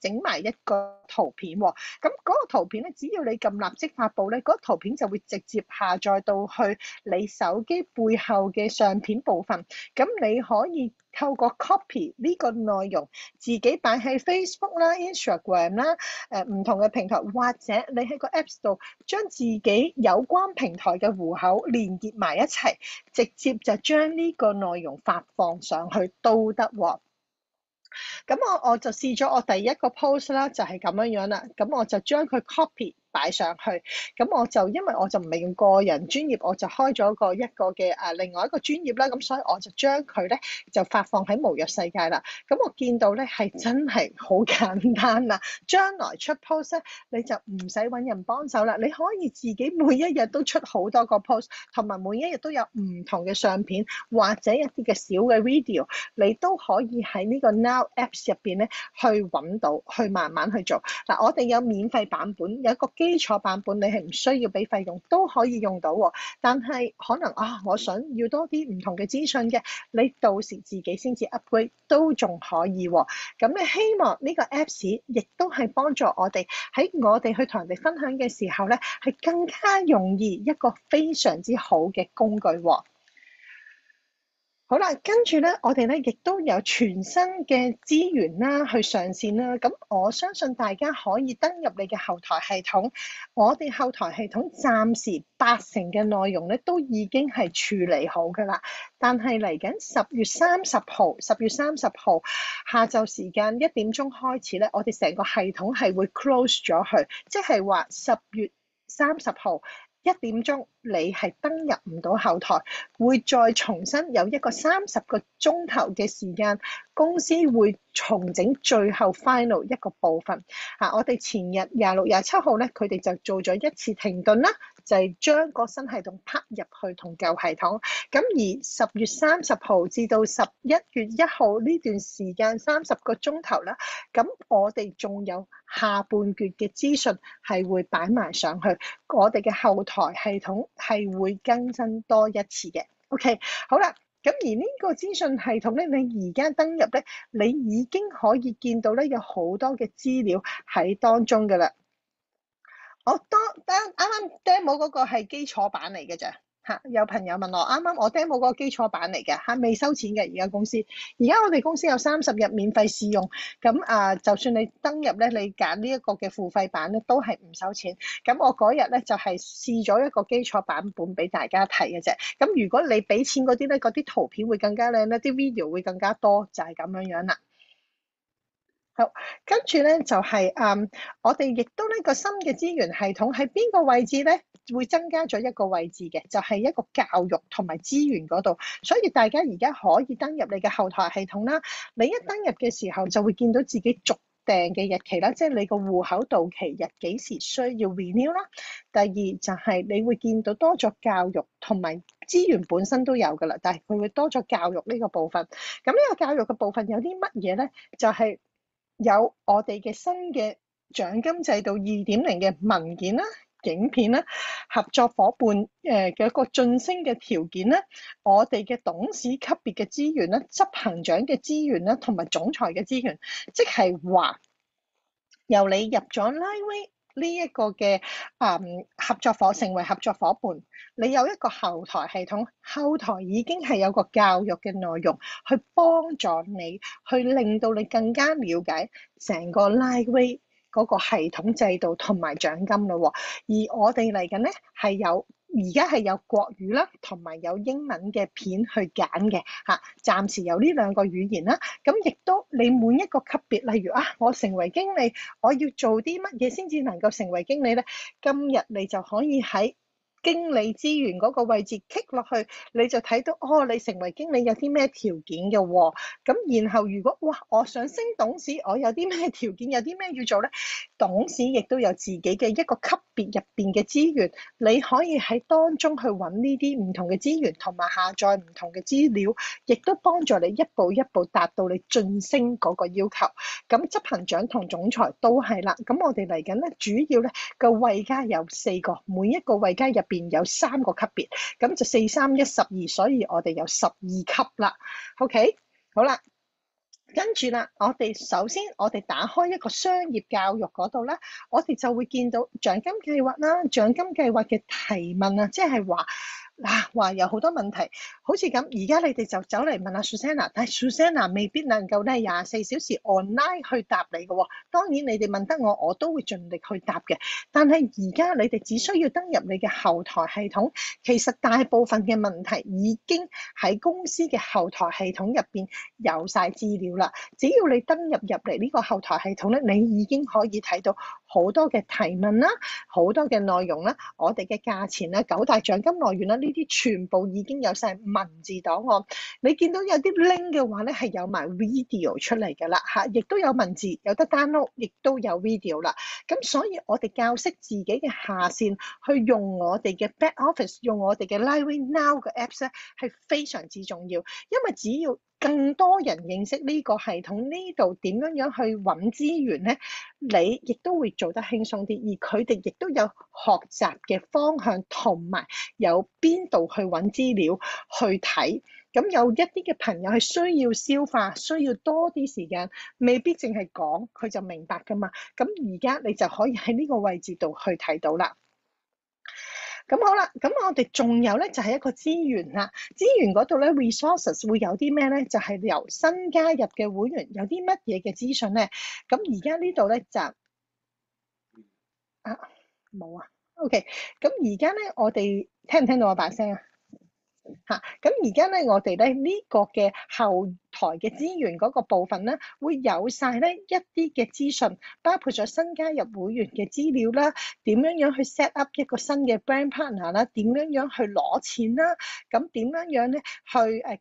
Speaker 1: 整埋一個圖片喎。咁嗰個圖片咧，只要你撳立即發布咧，嗰個圖片就會直接下載到去你手機背後嘅相片部分。咁你可以透過 copy 呢個內容，自己擺喺 Facebook 啦、Instagram 啦，唔同嘅平台，或者你喺個 Apps 度將自己有關平台嘅戶口連結埋一齊，直接就將呢個內容發放上去都得喎。咁我就試咗我第一個 post 啦，就係咁樣啦。咁我就將佢 copy 擺上去。咁因為我就唔係用個人專頁，我就開咗一個嘅另外一個專頁啦。咁所以我就將佢咧就發放喺無約世界啦。咁我見到咧係真係好簡單啦。將來出 post 咧，你就唔使揾人幫手啦。你可以自己每一日都出好多個 post， 同埋每一日都有唔同嘅相片或者一啲嘅小嘅 video， 你都可以喺呢個 Now Apps 入邊咧去揾到，去慢慢去做。嗱，我哋有免費版本，有一個基礎版本，你係唔需要俾費用都可以用到喎。但係可能我想要多啲唔同嘅資訊嘅，你到時自己先至 upgrade 都仲可以喎。咁你希望呢個 Apps 亦都係幫助我哋喺我哋去同人哋分享嘅時候咧，係更加容易，一個非常之好嘅工具喎。好啦，跟住咧，我哋咧亦都有全新嘅資源啦，去上線啦。咁我相信大家可以登入你嘅後台系統，我哋後台系統暫時80%嘅內容咧都已經係處理好㗎啦。但係嚟緊10月30號下晝時間1點鐘開始咧，我哋成個系統係會 close 咗去，即係話10月30號1點鐘你係登入唔到後台，會再重新有一個30個鐘頭嘅時間，公司會重整最後 final 一個部分。我哋前日26、27號咧，佢哋就做咗一次停頓啦，就係將個新系統拍入去同舊系統。咁而10月30號至到11月1號呢段時間30個鐘頭啦，咁我哋仲有下半月嘅資訊係會擺埋上去，我哋嘅後台系統係會更新多一次嘅。OK， 好啦，咁而呢個資訊系統咧，你而家登入咧，你已經可以見到咧有好多嘅資料喺當中㗎啦。我啱啱 demo 嗰個係基礎版嚟嘅咋。有朋友問我，啱啱我 demo 嗰個基礎版嚟嘅，未收錢嘅。而家公司，而家我哋公司有30日免費試用，咁就算你登入咧，你揀呢一個嘅付費版咧，都係唔收錢。咁我嗰日咧就係試咗一個基礎版本俾大家睇嘅啫。咁如果你俾錢嗰啲咧，嗰啲圖片會更加靚咧，啲 video 會更加多，就係咁樣樣啦。好，跟住咧就係我哋亦都呢個新嘅資源系統喺邊個位置咧？會增加咗一個位置嘅，就係一個教育同埋資源嗰度。所以大家而家可以登入你嘅後台系統啦。你一登入嘅時候就會見到自己續訂嘅日期啦，即係你個戶口到期日幾時需要 renew 啦。第二就係你會見到多咗教育同埋資源本身都有㗎啦，但係佢會多咗教育呢個部分。咁呢個教育嘅部分有啲乜嘢咧？就係有我哋嘅新嘅獎金制度2.0嘅文件啦、影片啦、合作夥伴嘅一個晉升嘅條件啦、我哋嘅董事級別嘅資源啦、執行長嘅資源啦，同埋總裁嘅資源，即係話由你入咗 Liveway 呢一個嘅合作夥成為合作夥伴，你有一個後台系統，後台已經係有個教育嘅內容去幫助你，去令到你更加了解成個 Liveway 嗰個系統制度同埋獎金咯。而我哋嚟緊咧係有而家係有國語啦，同埋有英文嘅片去揀嘅嚇，暫時有呢2個語言啦。咁亦都你每一個級別，例如我成為經理，我要做啲乜嘢先至能夠成為經理咧？今日你就可以喺經理資源嗰個位置 click 落去，你就睇到你成為經理有啲咩條件嘅喎。咁然後如果我想升董事，我有啲咩條件，有啲咩要做咧？董事亦都有自己嘅一個級別入邊嘅資源，你可以喺當中去揾呢啲唔同嘅資源，同埋下載唔同嘅資料，亦都幫助你一步一步達到你晉升嗰個要求。咁執行長同總裁都係啦。咁我哋嚟緊咧，主要咧個位階有4個，每一個位階入邊有3個級別，咁就4、3、1、12，所以我哋有12級啦。OK， 好啦。跟住啦，首先我哋打開一個商業教育嗰度啦，我哋就會見到獎金計劃啦，獎金計劃嘅提問啊，即係話有好多問題，好似咁，而家你哋就走嚟問阿 Susanna， 但係 Susanna 未必能夠咧24小時 online 去答你嘅喎。當然你哋問得我都會盡力去答嘅。但係而家你哋只需要登入你嘅後台系統，其實大部分嘅問題已經喺公司嘅後台系統入邊有晒資料啦。只要你登入嚟呢個後台系統咧，你已經可以睇到好多嘅提問啦，好多嘅內容啦，我哋嘅價錢啦、9大獎金來源啦，呢啲全部已經有晒文字檔案。你見到有啲 link 嘅話咧，係有埋 video 出嚟㗎啦嚇，亦都有文字，有得 download，亦都有 video 啦。咁所以我哋教識自己嘅下線去用我哋嘅 back office， 用我哋嘅 Liveway Now 嘅 apps 咧，係非常之重要，因為只要更多人認識呢個系統，呢度點樣去揾資源咧，你亦都會做得輕鬆啲，而佢哋亦都有學習嘅方向，同埋有邊度去揾資料去睇。咁有一啲嘅朋友係需要消化，需要多啲時間，未必淨係講佢就明白㗎嘛。咁而家你就可以喺呢個位置度去睇到啦。咁好啦，咁我哋仲有咧就係一個資源啦。資源嗰度咧 resources 會有啲咩咧？就係由新加入嘅會員有啲乜嘢嘅資訊咧？咁而家呢度咧就冇啊。OK， 咁而家咧我哋聽唔聽到我把聲啊？咁而家咧我哋咧呢個嘅後台嘅資源嗰個部分咧，會有晒咧一啲嘅資訊，包括咗新加入會員嘅資料啦，點樣去 set up 一個新嘅 brand partner 啦，點樣去攞錢啦，咁點樣咧去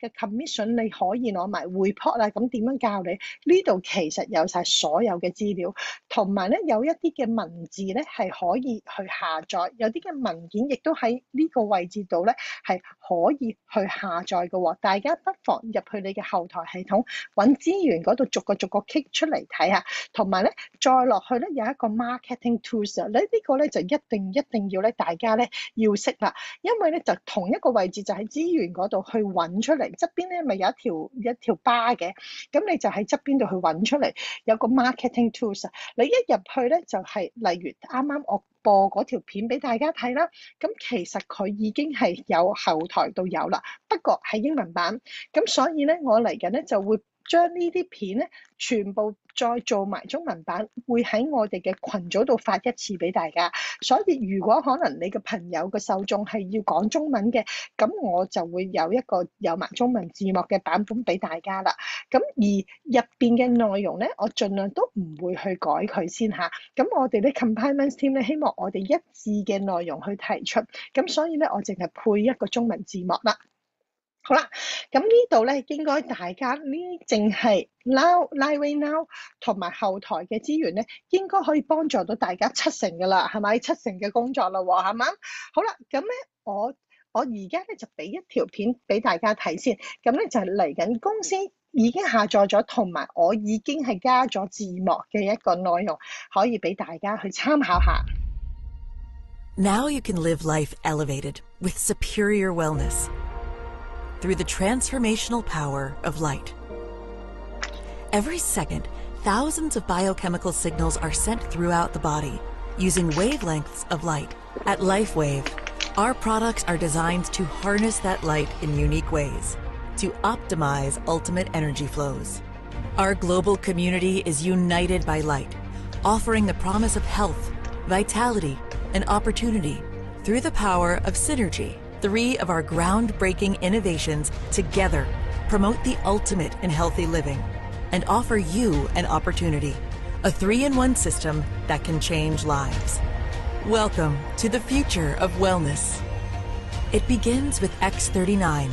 Speaker 1: 嘅 commission 你可以攞埋 report 啦，咁點樣教你？呢度其實有晒所有嘅資料，同埋咧有一啲嘅文字咧係可以去下載，有啲嘅文件亦都喺呢個位置度咧係可以去下載嘅喎。大家不妨入去你嘅後台系統揾資源嗰度逐個 kick 出嚟睇下，同埋咧再落去咧有一個 marketing tools 呢個咧就一定要咧大家咧要識啦，因為咧就同一個位置就喺資源嗰度去揾出嚟，側邊咧咪有一條巴嘅，咁你就喺側邊度去揾出嚟，有個 marketing tools， 你一入去咧就係例如啱啱我播嗰條片俾大家睇啦，咁其實佢已經係有後台度有啦，不過係英文版，咁所以咧我嚟緊咧就會將呢啲片咧全部再做埋中文版，會喺我哋嘅群組度發一次俾大家。所以如果可能你嘅朋友嘅受眾係要講中文嘅，咁我就會有一個有埋中文字幕嘅版本俾大家啦。咁而入邊嘅內容咧，我盡量都唔會去改佢先嚇。咁我哋啲 compliance team 咧，希望我哋一致嘅內容去提出，咁所以咧我淨係配一個中文字幕啦。好啦，咁呢度咧應該大家呢淨係 Liveway Now 同埋後台嘅資源咧，應該可以幫助到大家70%㗎啦，係咪？70%嘅工作啦喎，係咪？好啦，咁咧我而家咧就俾一條片俾大家睇先，咁咧就係嚟緊公司已經下載咗，同埋我已經係加咗字幕嘅一個內容，可以俾大家去參考下。
Speaker 3: Now you can live life elevated with superior wellness through the transformational power of light. Every second, thousands of biochemical signals are sent throughout the body using wavelengths of light. At LifeWave, our products are designed to harness that light in unique ways to optimize ultimate energy flows. Our global community is united by light, offering the promise of health, vitality, and opportunity through the power of synergy. 3 of our groundbreaking innovations together promote the ultimate in healthy living and offer you an opportunity, a 3-in-1 system that can change lives. Welcome to the future of wellness. It begins with X39,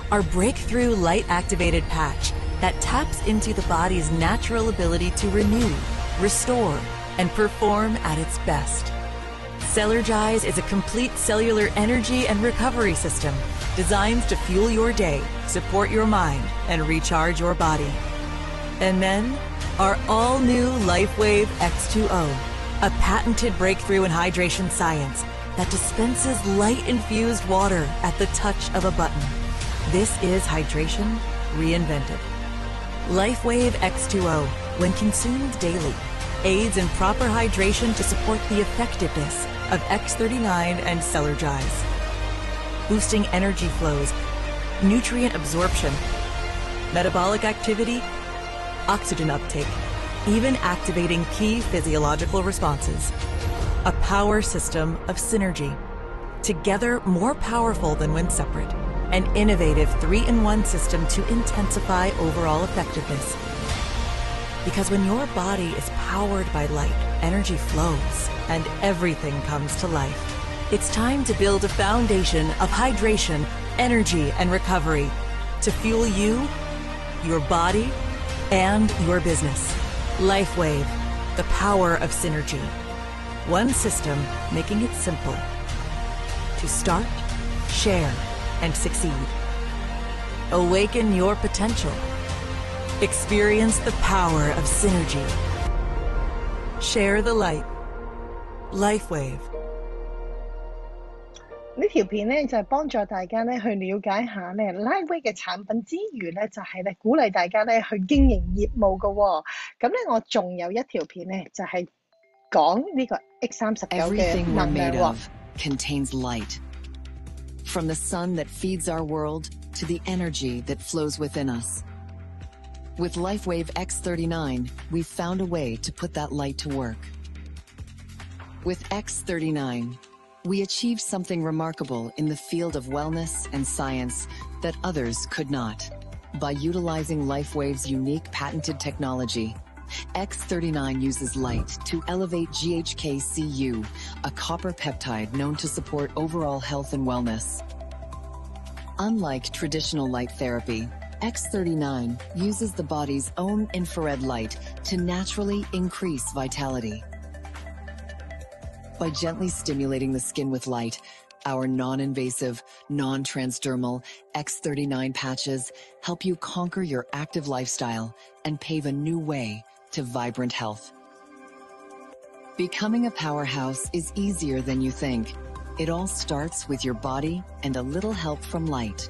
Speaker 3: our breakthrough light-activated patch that taps into the body's natural ability to renew, restore, and perform at its best. Celergize is a complete cellular energy and recovery system designed to fuel your day, support your mind, and recharge your body. And then, our all-new LifeWave X2O, a patented breakthrough in hydration science that dispenses light-infused water at the touch of a button. This is hydration reinvented. LifeWave X2O, when consumed daily, aids in proper hydration to support the effectiveness of X39 and Celergize, boosting energy flows, nutrient absorption, metabolic activity, oxygen uptake, even activating key physiological responses. A power system of synergy, together more powerful than when separate. An innovative 3-in-1 system to intensify overall effectiveness. Because when your body is powered by light, energy flows and everything comes to life. It's time to build a foundation of hydration, energy, and recovery to fuel you, your body, and your business. LifeWave, the power of synergy. One system making it simple to start, share, and succeed. Awaken your potential. Experience the power of synergy. Share the light. LifeWave.
Speaker 1: 呢條片咧就係幫助大家咧去了解下咧 Liveway 嘅產品之餘咧，就係咧鼓勵大家咧去經營業務嘅喎。咁咧我仲有一條片咧就係講呢個 X39 嘅能量喎。
Speaker 4: contains light. From the sun that feeds our world to the energy that flows within us. With LifeWave X39, we've found a way to put that light to work. With X39, we achieved something remarkable in the field of wellness and science that others could not. By utilizing LifeWave's unique patented technology, X39 uses light to elevate GHK-Cu, a copper peptide known to support overall health and wellness. Unlike traditional light therapy, X39 uses the body's own infrared light to naturally increase vitality. By gently stimulating the skin with light, our non-invasive, non-transdermal X39 patches help you conquer your active lifestyle and pave a new way to vibrant health. Becoming a powerhouse is easier than you think. It all starts with your body and a little help from light.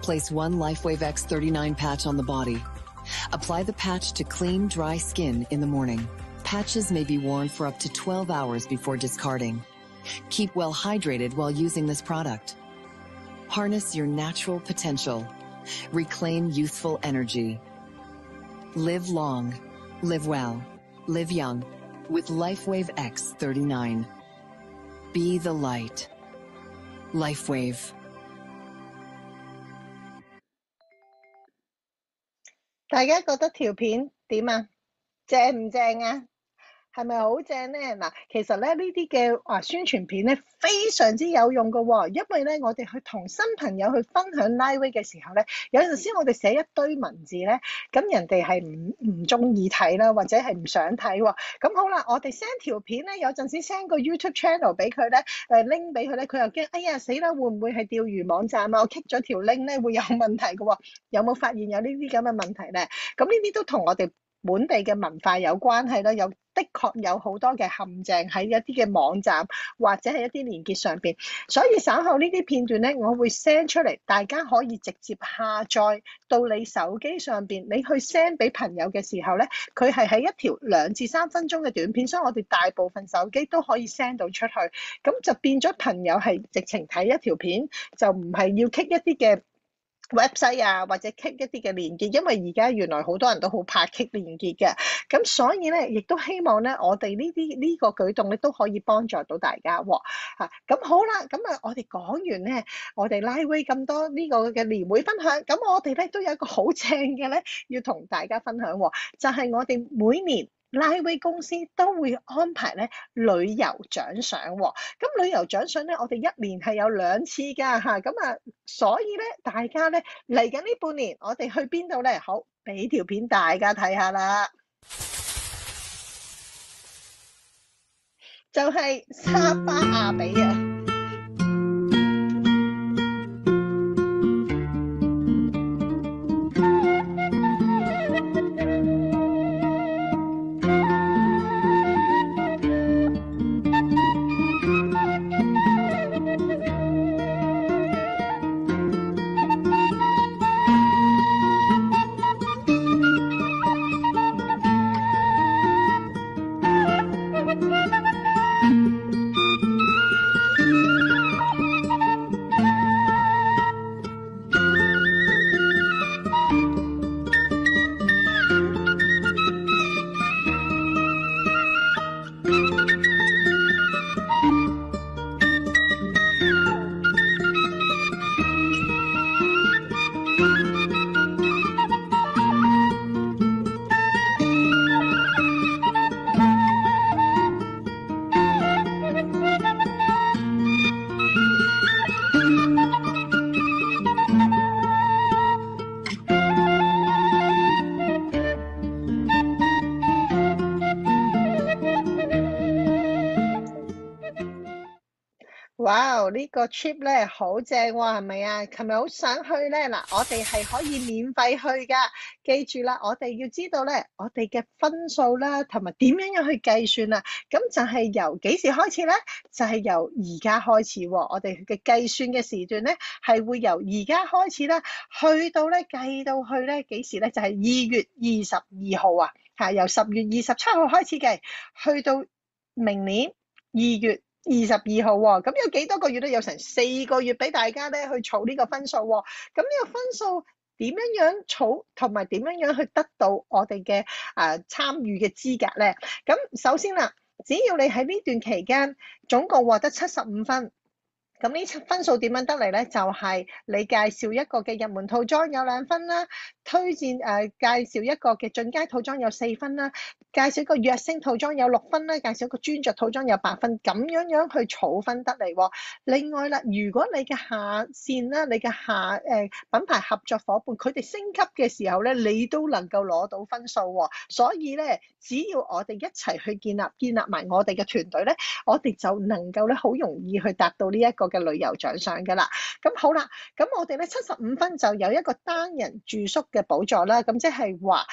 Speaker 4: Place one LifeWave X39 patch on the body. Apply the patch to clean, dry skin in the morning. Patches may be worn for up to 12 hours before discarding. Keep well hydrated while using this product. Harness your natural potential. Reclaim youthful energy. Live long, live well, live young with LifeWave X39. Be the light. LifeWave.
Speaker 1: 大家覺得條片點啊？正唔正啊？係咪好正咧？嗱，其實咧呢啲嘅宣傳片咧非常之有用嘅喎，因為咧我哋去同新朋友去分享 LifeWave 嘅時候咧，有陣時我哋寫一堆文字咧，咁人哋係唔中意睇啦，或者係唔想睇喎。咁好啦，我哋 send 條片咧，有陣時 send 個 YouTube channel 俾佢咧，link 俾佢咧，佢又驚，哎呀死啦，會唔會係釣魚網站啊？我 click 咗條 link 咧會有問題嘅喎，有冇發現有呢啲咁嘅問題咧？咁呢啲都同我哋本地嘅文化有關係啦，的確有好多嘅陷阱喺一啲嘅網站或者係一啲連結上邊，所以稍後呢啲片段咧，我會 send 出嚟，大家可以直接下載到你手機上邊，你去 send 俾朋友嘅時候咧，佢係喺一條2至3分鐘嘅短片，所以我哋大部分手機都可以 send 到出去，咁就變咗朋友係直情睇一條片，就唔係要 click 一啲嘅website 啊，或者 click 一啲嘅連結，因為而家原來好多人都好怕 click 連結嘅，咁所以咧，亦都希望咧，我哋呢個舉動咧都可以幫助到大家喎嚇。咁好啦，咁啊，我哋講完咧，我哋 LifeWave 咁多呢個嘅年會分享，咁我哋咧都有一個好正嘅咧，要同大家分享喎，就係我哋每年LifeWave 公司都會安排咧旅遊獎賞喎，咁旅遊獎賞咧，我哋1年係有2次㗎嚇，咁啊，所以咧，大家咧嚟緊呢半年，我哋去邊度咧？好，俾條片大家睇下啦，就係沙巴亞比啊！哇！呢個 trip 咧好正喎，係咪啊？琴日好想去咧，嗱，我哋係可以免費去㗎。記住啦，我哋要知道咧，我哋嘅分數啦，同埋點樣去計算啊？咁就係由幾時開始咧？就係由而家開始喎。我哋嘅計算嘅時段咧，係會由而家開始啦，去到咧計到去咧幾時咧？就係2月22號啊，嚇，由10月27號開始計，去到明年2月22號喎，咁有幾多個月咧？有成4個月俾大家咧去儲呢個分數喎。咁呢個分數點樣儲，同埋點樣去得到我哋嘅參與嘅資格咧？咁首先啦，只要你喺呢段期間總共獲得75分，咁呢分數點樣得嚟咧？就係你介紹一個嘅入門套裝有2分啦，介紹一個嘅進階套裝有4分啦，介紹一個躍升套裝有6分啦，介紹一個專着套裝有8分，咁樣去儲分得嚟喎。另外啦，如果你嘅下線啦，你嘅品牌合作伙伴，佢哋升級嘅時候咧，你都能夠攞到分數喎。所以咧，只要我哋一齊去建立埋我哋嘅團隊咧，我哋就能夠咧好容易去達到呢一個嘅旅遊獎賞㗎啦。咁好啦，咁我哋咧75分就有一個單人住宿嘅補助啦。咁即係話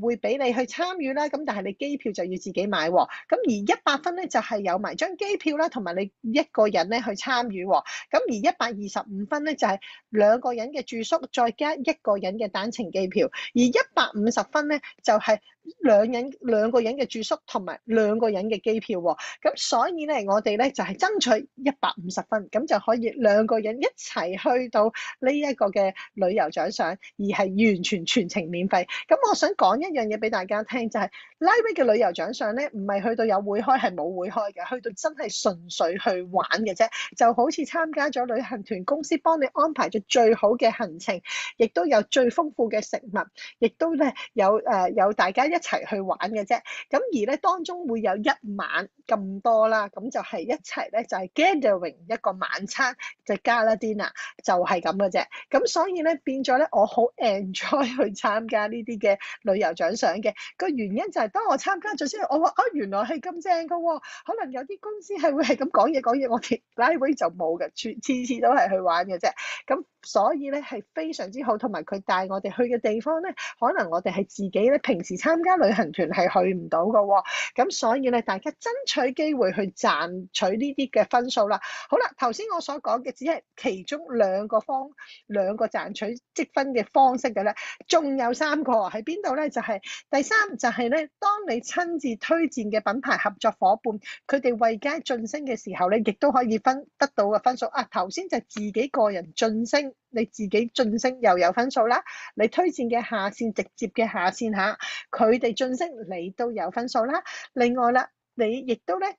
Speaker 1: 會俾你去參與啦。咁但係你機票就要自己買喎。咁而100分咧就係有埋張機票啦，同埋你一個人咧去參與喎。咁而125分咧就係2個人嘅住宿，再加1個人嘅單程機票。而150分咧就係兩個人嘅住宿同埋2個人嘅機票喎。咁所以咧，我哋咧就係爭取150分，咁就可以2個人一齊去到呢一個嘅旅遊獎賞，而係完全全程免費。咁我想講一樣嘢俾大家聽，就係 Liveway 嘅旅遊獎賞咧，唔係去到有會開係冇會開嘅，去到真係純粹去玩嘅啫。就好似參加咗旅行團公司幫你安排咗最好嘅行程，亦都有最豐富嘅食物，亦都咧有大家一齊去玩嘅啫。咁而咧當中會有1晚咁多啦，咁就係一齊咧就係 gathering 一個晚餐，就gala dinner 就係咁嘅啫。咁所以咧變咗咧，我好 enjoy 去參加呢啲嘅旅遊獎賞嘅個原因就係當我參加咗之後，我話原來係咁正㗎喎。可能有啲公司係會係咁講嘢，我哋 Liveway 就冇嘅，次次都係去玩嘅啫。咁所以咧係非常之好，同埋佢帶我哋去嘅地方咧，可能我哋係自己咧平時參加旅行團係去唔到㗎喎。咁所以咧，大家爭取機會去賺取呢啲嘅分數啦。好啦，頭先我所講嘅只係其中兩個賺取積分嘅方式嘅咧，仲有3個喺邊度咧？就係第3就係咧，當你親自推薦嘅品牌合作伙伴，佢哋為街晉升嘅時候咧，亦都可以得到嘅分數啊。頭先就自己個人晉升，你自己晉升又有分數啦。你推薦嘅下線直接嘅下線嚇，佢哋晉升你都有分數啦。另外啦，你亦都咧，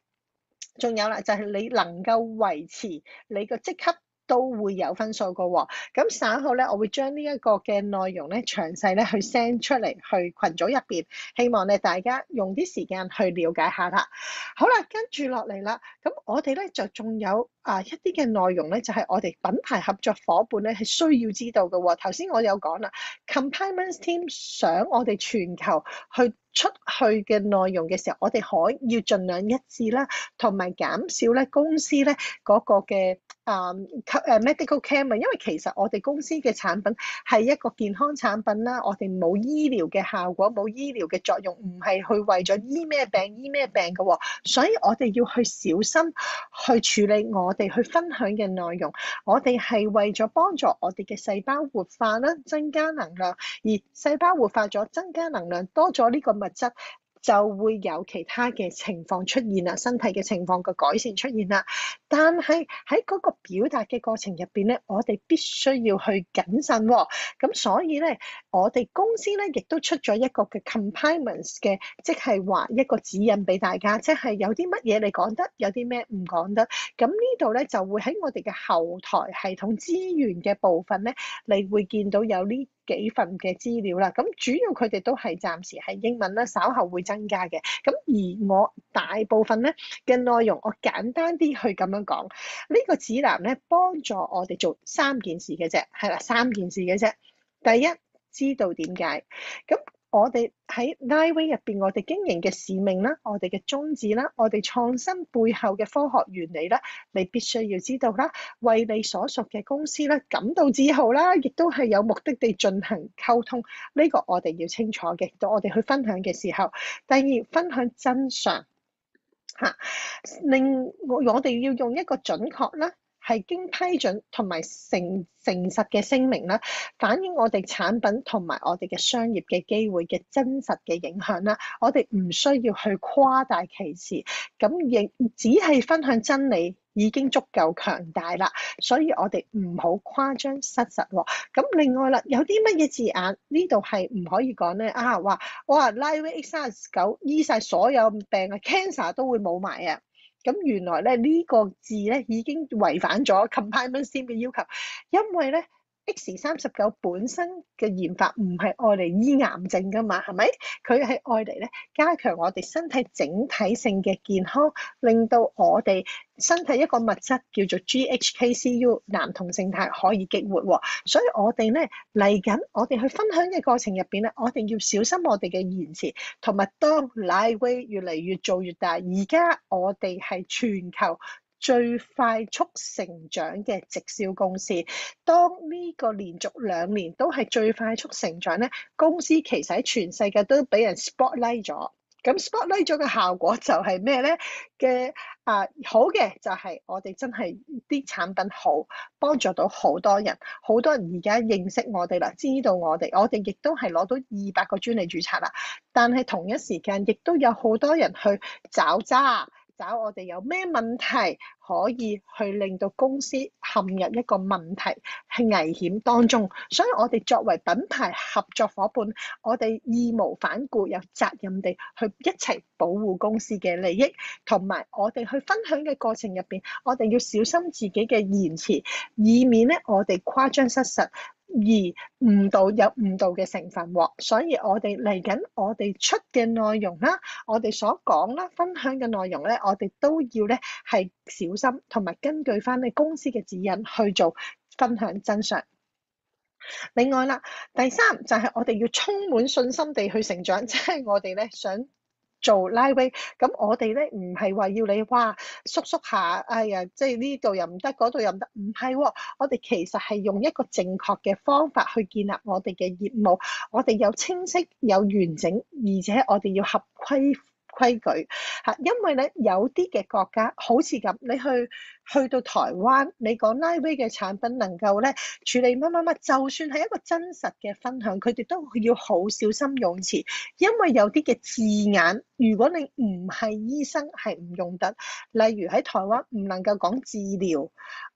Speaker 1: 仲有啦，就係你能夠維持你個職級都會有分數㗎喎。咁稍後咧，我會將呢一個嘅內容咧詳細咧去 send 出嚟去群組入邊，希望咧大家用啲時間去了解下啦。好啦，跟住落嚟啦，咁我哋咧就仲有一啲嘅內容咧，就係我哋品牌合作伙伴咧係需要知道嘅喎。頭先我有講啦 ，Compliance Team 想我哋全球去出去嘅內容嘅時候，我哋要盡量一致啦，同埋減少咧公司咧嗰個嘅medical care 啊，因為其實我哋公司嘅產品係一個健康產品啦，我哋冇醫療嘅效果，冇醫療嘅作用，唔係去為咗醫咩病嘅喎，所以我哋要去小心去處理我哋去分享嘅內容。我哋係為咗幫助我哋嘅細胞活化啦，增加能量，而細胞活化咗，增加能量，多咗呢個物質，就會有其他嘅情況出現啦，身體嘅情況嘅改善出現啦。但係喺嗰個表達嘅過程入邊咧，我哋必須要去謹慎喎。咁所以咧，我哋公司咧亦都出咗一個嘅 compliance 嘅，即係話一個指引俾大家，即係有啲乜嘢你講得，有啲咩唔講得。咁呢度咧就會喺我哋嘅後台系統資源嘅部分咧，你會見到有呢幾份嘅資料啦。咁主要佢哋都係暫時係英文啦，稍後會增加嘅。咁而我大部分咧嘅內容，我簡單啲去咁樣講。呢個指南咧幫助我哋做3件事嘅啫，係啦，3件事嘅啫。第一，知道點解。咁我哋喺 Liveway 入邊，我哋經營嘅使命啦，我哋嘅宗旨啦，我哋創新背後嘅科學原理啦，你必須要知道啦，為你所屬嘅公司啦感到自豪啦，亦都係有目的地進行溝通，呢個我哋要清楚嘅。到我哋去分享嘅時候，第二，分享真相令我哋要用一個準確啦，係經批准同埋誠實嘅聲明啦，反映我哋產品同埋我哋嘅商業嘅機會嘅真實嘅影響啦。我哋唔需要去誇大其詞，咁亦只係分享真理已經足夠強大啦。所以我哋唔好誇張失實喎。咁另外啦，有啲乜嘢字眼呢度係唔可以講咧？話Liveway X39醫晒所有病啊，cancer 都會冇埋啊！咁原來咧呢個字咧已經違反咗 confinement scheme 嘅要求，因為咧 X39本身嘅研發唔係愛嚟醫癌症噶嘛，係咪？佢係愛嚟咧加強我哋身體整體性嘅健康，令到我哋身體一個物質叫做 GHKCU 男同性肽可以激活喎。所以我哋咧嚟緊，我哋去分享嘅過程入邊咧，我哋要小心我哋嘅言辭，同埋當 Lightwave 越嚟越做越大，而家我哋係全球最快速成長嘅直銷公司。當呢個連續2年都係最快速成長咧，公司其實喺全世界都俾人 spotlight 咗。咁 spotlight 咗嘅效果就係咩咧？好嘅就係我哋真係啲產品好，幫助到好多人，好多人而家認識我哋啦，知道我哋亦都係攞到200個專利註冊啦。但係同一時間亦都有好多人去找我哋有咩問題可以去令到公司陷入一個問題係危險當中，所以我哋作為品牌合作伙伴，我哋義無反顧有責任地去一齊保護公司嘅利益，同埋我哋去分享嘅過程入邊，我哋要小心自己嘅言辭，以免咧我哋誇張失實而誤導嘅成分喎。所以我哋嚟緊我哋出嘅內容啦，我哋所講啦，分享嘅內容咧，我哋都要咧係小心，同埋根據翻你公司嘅指引去做分享真相。另外啦，第3就係我哋要充滿信心地去成長，即係我哋咧想做 Lightwave，咁我哋咧唔係話要你縮下，哎呀，即係呢度又唔得，嗰度又唔得，唔係喎，我哋其實係用一個正確嘅方法去建立我哋嘅業務，我哋有清晰、有完整，而且我哋要合規矩嚇，因為咧有啲嘅國家好似咁，你去到台灣，你講 Lightwave 嘅產品能夠咧處理乜乜乜，就算係一個真實嘅分享，佢哋都要好小心用詞，因為有啲嘅字眼，如果你唔係醫生係唔用得，例如喺台灣唔能夠講治療，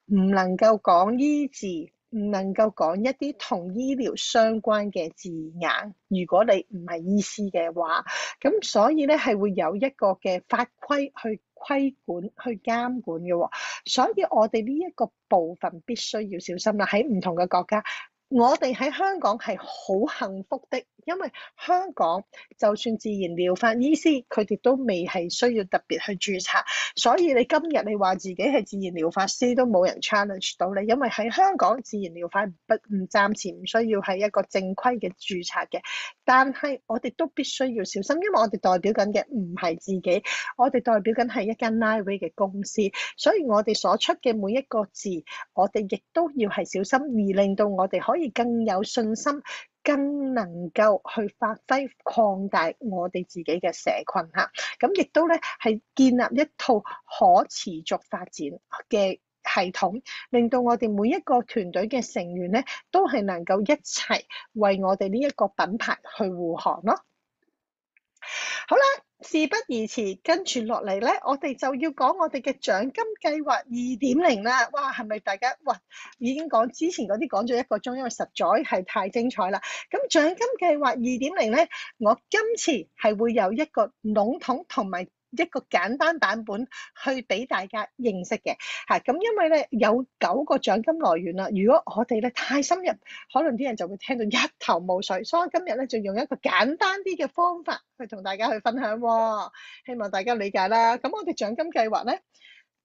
Speaker 1: 唔能夠講醫治，唔能夠講一啲同醫療相關嘅字眼，如果你唔係醫師嘅話，咁所以咧係會有一個嘅法規去規管、去監管嘅喎，所以我哋呢一個部分必須要小心啦。喺唔同嘅國家，我哋喺香港係好幸福的，因為香港就算自然療法醫師，佢哋都未係需要特別去註冊，所以你今日你話自己係自然療法師都冇人 challenge 到你，因為喺香港自然療法暫時唔需要係一個正規嘅註冊嘅。但係我哋都必須要小心，因為我哋代表緊嘅唔係自己，我哋代表緊係一間 Lightwave 嘅公司，所以我哋所出嘅每一個字，我哋亦都要係小心，而令到我哋可以更有信心，更能夠去發揮擴大我哋自己嘅社群嚇。咁亦都咧係建立一套可持續發展嘅系統，令到我哋每一個團隊嘅成員咧，都係能夠一齊為我哋呢一個品牌去護航咯。好啦，事不宜遲，跟住落嚟咧，我哋就要講我哋嘅獎金計劃2.0啦。哇，係咪大家已經講之前嗰啲講咗1個鐘，因為實在係太精彩啦。咁獎金計劃2.0咧，我今次係會有一個籠統同埋一個簡單版本去俾大家認識嘅嚇，咁因為咧有9個獎金來源啦，如果我哋咧太深入，可能啲人就會聽到一頭霧水，所以我今日咧就用一個簡單啲嘅方法去同大家去分享喎，希望大家理解啦。咁我哋獎金計劃咧，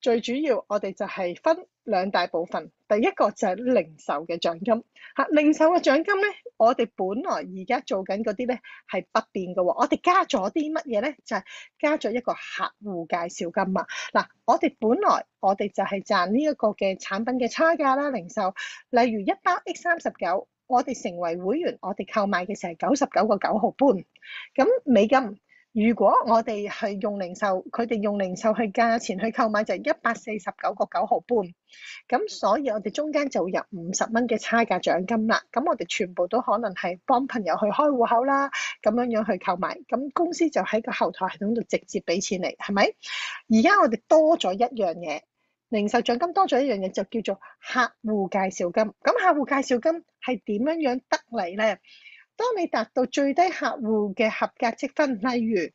Speaker 1: 最主要我哋就係分2大部分，第一個就係零售嘅獎金嚇，零售嘅獎金咧，我哋本來而家做緊嗰啲咧係不變嘅喎，我哋加咗啲乜嘢咧？就係加咗一個客戶介紹金啊！嗱，我哋本來我哋就係賺呢一個嘅產品嘅差價啦，零售，例如一包 X39，我哋成為會員，我哋購買嘅時係99個9毫半，咁美金。如果我哋係用零售，佢哋用零售去價錢去購買就係149個9毫半，咁所以我哋中間就會有50蚊嘅差價獎金啦。咁我哋全部都可能係幫朋友去開戶口啦，咁樣去購買，咁公司就喺個後台系統度直接俾錢你，係咪？而家我哋多咗一樣嘢，零售獎金多咗一樣嘢就叫做客戶介紹金。咁客戶介紹金係點樣得嚟呢？當你達到最低客戶嘅合格積分，例如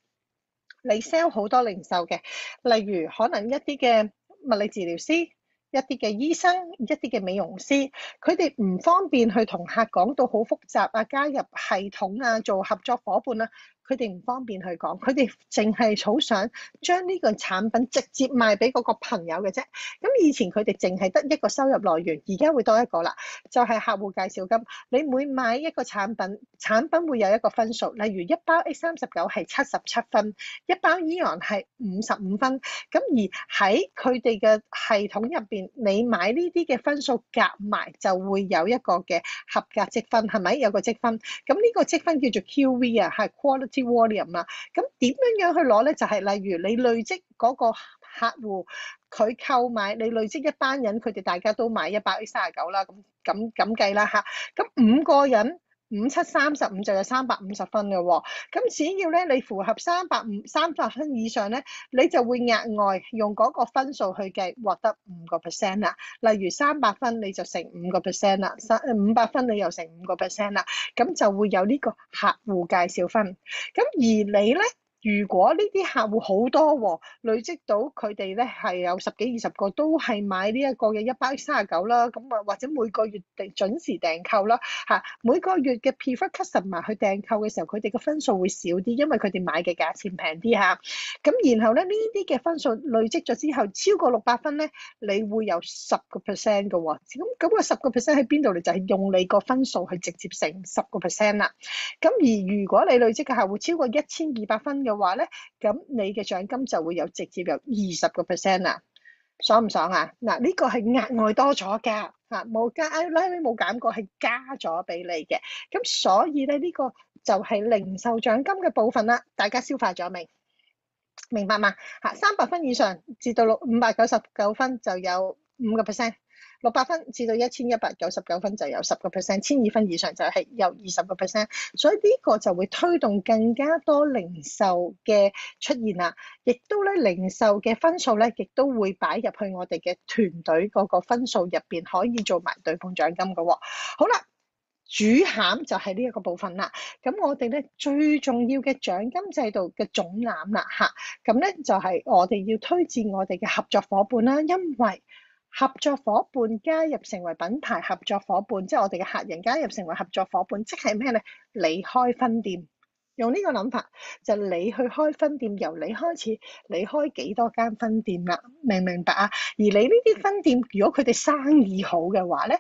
Speaker 1: 你 sell 好多零售嘅，例如可能一啲嘅物理治療師、一啲嘅醫生、一啲嘅美容師，佢哋唔方便去同客講到好複雜啊，加入系統啊，做合作伙伴啊，佢哋唔方便去講，佢哋淨係好想將呢個產品直接賣俾嗰個朋友嘅啫。咁以前佢哋淨係得一個收入來源，而家會多一個啦，就係客戶介紹金。你每買一個產品，產品會有一個分數，例如一包 A39係77分，一包 Eon 係55分。咁而喺佢哋嘅系統入邊，你買呢啲嘅分數夾埋就會有一個嘅合格積分，係咪有個積分？咁呢個積分叫做 QV 啊，係 Quality Volume 啊。咁點樣去攞咧？就係例如你累積嗰個客戶佢購買，你累積一班人，佢哋大家都買一包 A39啦，咁計啦嚇。咁5個人5七35就有350分嘅喎。咁只要咧你符合300分以上咧，你就會額外用嗰個分數去計，獲得5% 啦。例如300分你就乘5% 啦，500分你又乘5% 啦，咁就會有呢個客戶介紹分。咁而你咧，如果呢啲客戶好多喎，累積到佢哋咧係有10幾20個都係買呢一個嘅一包39啦，咁啊或者每個月準時訂購啦嚇，每個月嘅 preferred customer 去訂購嘅時候，佢哋嘅分數會少啲，因為佢哋買嘅價錢平啲嚇。咁然後咧呢啲嘅分數累積咗之後，超過600分咧，你會有10% 嘅喎。咁個10% 喺邊度嚟？就係用你個分數去直接乘10% 啦。咁而如果你累積嘅客戶超過1200分嘅話咧，咁你嘅獎金就會有直接有20% 啦，爽唔爽啊？嗱，呢個係額外多咗㗎嚇，冇加冇減過，係加咗俾你嘅。咁所以咧呢個就係零售獎金嘅部分啦，大家消化咗未？明白嘛？嚇，300分以上至到599分就有5%。600分至到1199分就有10%，1200分以上就係有20%，所以呢個就會推動更加多零售嘅出現啦，亦都咧零售嘅分數咧，亦都會擺入去我哋嘅團隊嗰個分數入邊，可以做埋對碰獎金嘅喎。好啦，主餡就係呢一個部分啦。咁我哋咧最重要嘅獎金制度嘅總攬啦嚇，咁咧就係我哋要推薦我哋嘅合作伙伴啦，因為合作伙伴加入成為品牌合作伙伴，即係我哋嘅客人加入成為合作伙伴，即係咩咧？你開分店，用呢個諗法就你去開分店，由你開始，你開幾多間分店啦？明唔明白啊？而你呢啲分店，如果佢哋生意好嘅話咧，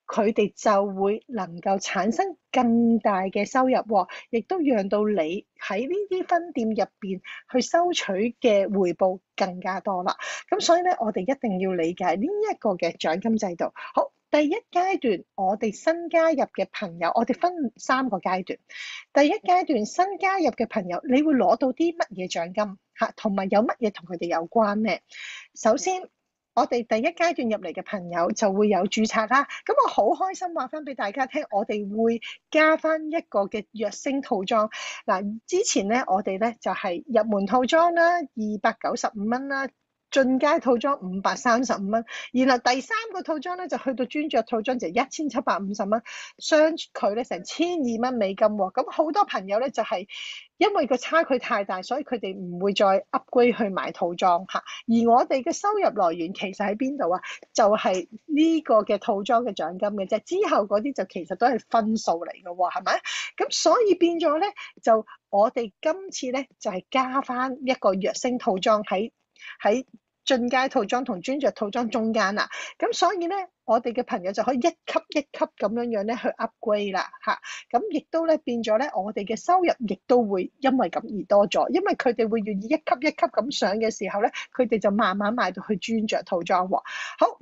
Speaker 1: 佢哋就會能夠產生更大嘅收入喎，亦都讓到你喺呢啲分店入邊去收取嘅回報更加多啦。咁所以咧，我哋一定要理解呢一個嘅獎金制度。好，第一階段我哋新加入嘅朋友，我哋分3個階段。第一階段新加入嘅朋友，你會攞到啲乜嘢獎金嚇，同埋有乜嘢同佢哋有關咧？首先，我哋第一階段入嚟嘅朋友就會有註冊啦，咁我好開心話翻俾大家聽，我哋會加翻一個嘅躍升套裝。嗱，之前咧我哋咧就係入門套裝啦，295蚊啦。進階套裝535蚊，然後第3個套裝咧就去到專著套裝就1750蚊，相距咧成1200蚊美金喎。咁好多朋友咧就係因為個差距太大，所以佢哋唔會再 upgrade 去買套裝嚇。而我哋嘅收入來源其實喺邊度啊？就係呢個嘅套裝嘅獎金嘅啫，之後嗰啲就其實都係分數嚟嘅喎，係咪？咁所以變咗咧，就我哋今次咧就係加翻一個躍升套裝喺進階套裝同專著套裝中間啦，咁所以咧，我哋嘅朋友就可以一級一級咁樣咧去 upgrade 啦嚇，咁亦都咧變咗咧，我哋嘅收入亦都會因為咁而多咗，因為佢哋會願意一級一級咁上嘅時候咧，佢哋就慢慢買到去專著套裝喎。好，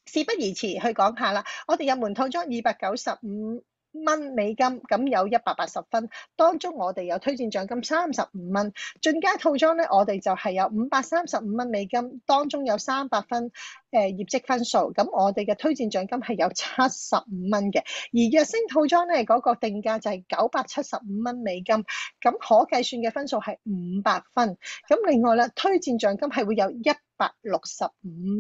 Speaker 1: 事不宜遲，去講下啦。我哋入門套裝295蚊美金，咁有180分，當中我哋有推薦獎金35蚊。進階套裝咧，我哋就係有535蚊美金，當中有300分業績分數，咁我哋嘅推薦獎金係有75蚊嘅。而躍升套裝咧，嗰個定價就係975蚊美金，咁可計算嘅分數係500分。咁另外咧，推薦獎金係會有165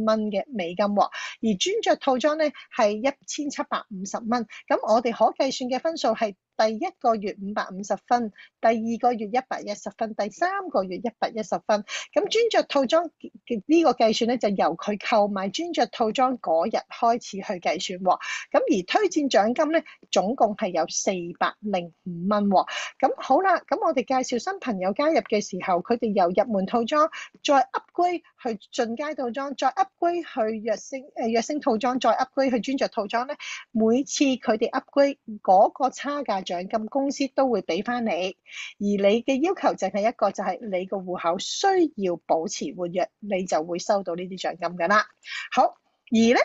Speaker 1: 蚊嘅美金喎，而專著套裝咧係1750蚊，咁我哋可計算嘅分數係第一個月550分，第二個月110分，第三個月110分。咁專着套裝嘅呢個計算咧，就由佢購買專着套裝嗰日開始去計算喎。咁而推薦獎金咧，總共係有405蚊喎。咁好啦，咁我哋介紹新朋友加入嘅時候，佢哋由入門套裝再 upgrade 去進階套裝，再 upgrade 去躍升套裝，再 upgrade 去專着套裝咧，每次佢哋 upgrade 嗰個差價獎金，公司都會俾翻你，而你嘅要求淨係一個，就係你個戶口需要保持活躍，你就會收到呢啲獎金㗎啦。好。而咧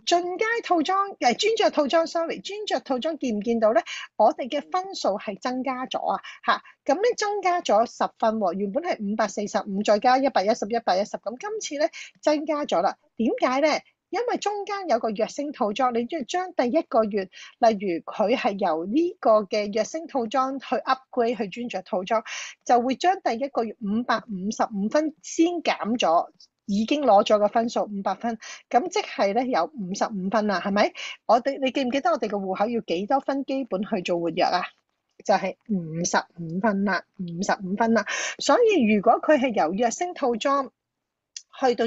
Speaker 1: 進階套裝專着套裝，sorry， 專着套裝見唔見到咧？我哋嘅分數係增加咗啊！嚇，咁咧增加咗10分喎，原本係545，再加110、110，咁今次咧增加咗啦。點解咧？因為中間有個躍升套裝，你將第一個月，例如佢係由呢個嘅躍升套裝去 upgrade 去專着套裝，就會將第一個月555分先減咗。已經攞咗個分數500分，咁即係咧有55分啦，係咪？你記唔記得我哋個戶口要幾多分基本去做活躍啊？就係55分啦，55分啦。所以如果佢係由躍升套裝去到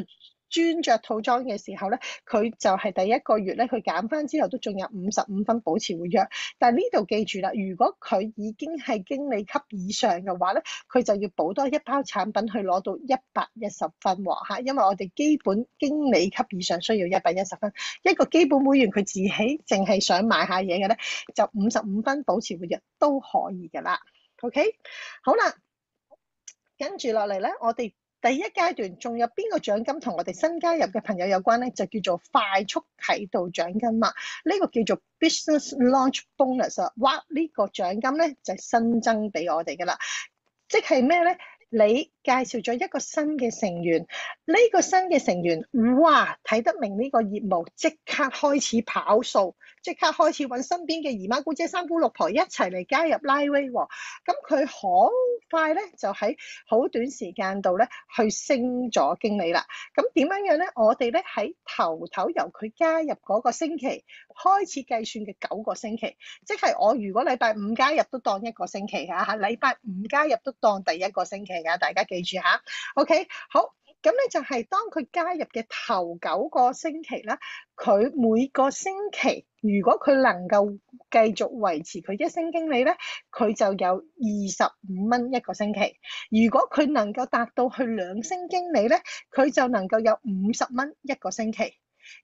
Speaker 1: 專着套裝嘅時候咧，佢就係第一個月咧，佢減翻之後都仲有55分保持活躍。但係呢度記住啦，如果佢已經係經理級以上嘅話咧，佢就要補多一包產品去攞到110分喎嚇，因為我哋基本經理級以上需要110分，一個基本會員佢自己淨係想買下嘢嘅咧，就55分保持活躍都可以㗎啦。OK， 好啦，跟住落嚟咧，我哋第一階段仲有邊個獎金同我哋新加入嘅朋友有關咧？就叫做快速啟動獎金啊！呢個叫做 Business Launch Bonus 啊！哇，呢個獎金咧就係新增俾我哋㗎啦，即係咩咧？你介紹咗一個新嘅成員，呢個新嘅成員，哇，睇得明呢個業務，即刻開始跑數，即刻開始揾身邊嘅姨媽姑姐、三姑六婆一齊嚟加入 Liveway 喎。咁佢好快咧，就喺好短時間度咧去升咗經理啦。咁點樣樣咧？我哋咧喺頭由佢加入嗰個星期開始計算嘅9個星期，即係我如果禮拜5加入都當1個星期嚇，禮拜5加入都當第1個星期㗎，大家記住嚇。OK， 好，咁咧就係當佢加入嘅頭9個星期啦，佢每個星期如果佢能夠繼續維持佢一星經理咧，佢就有25蚊一個星期；如果佢能夠達到去2星經理咧，佢就能夠有50蚊一個星期。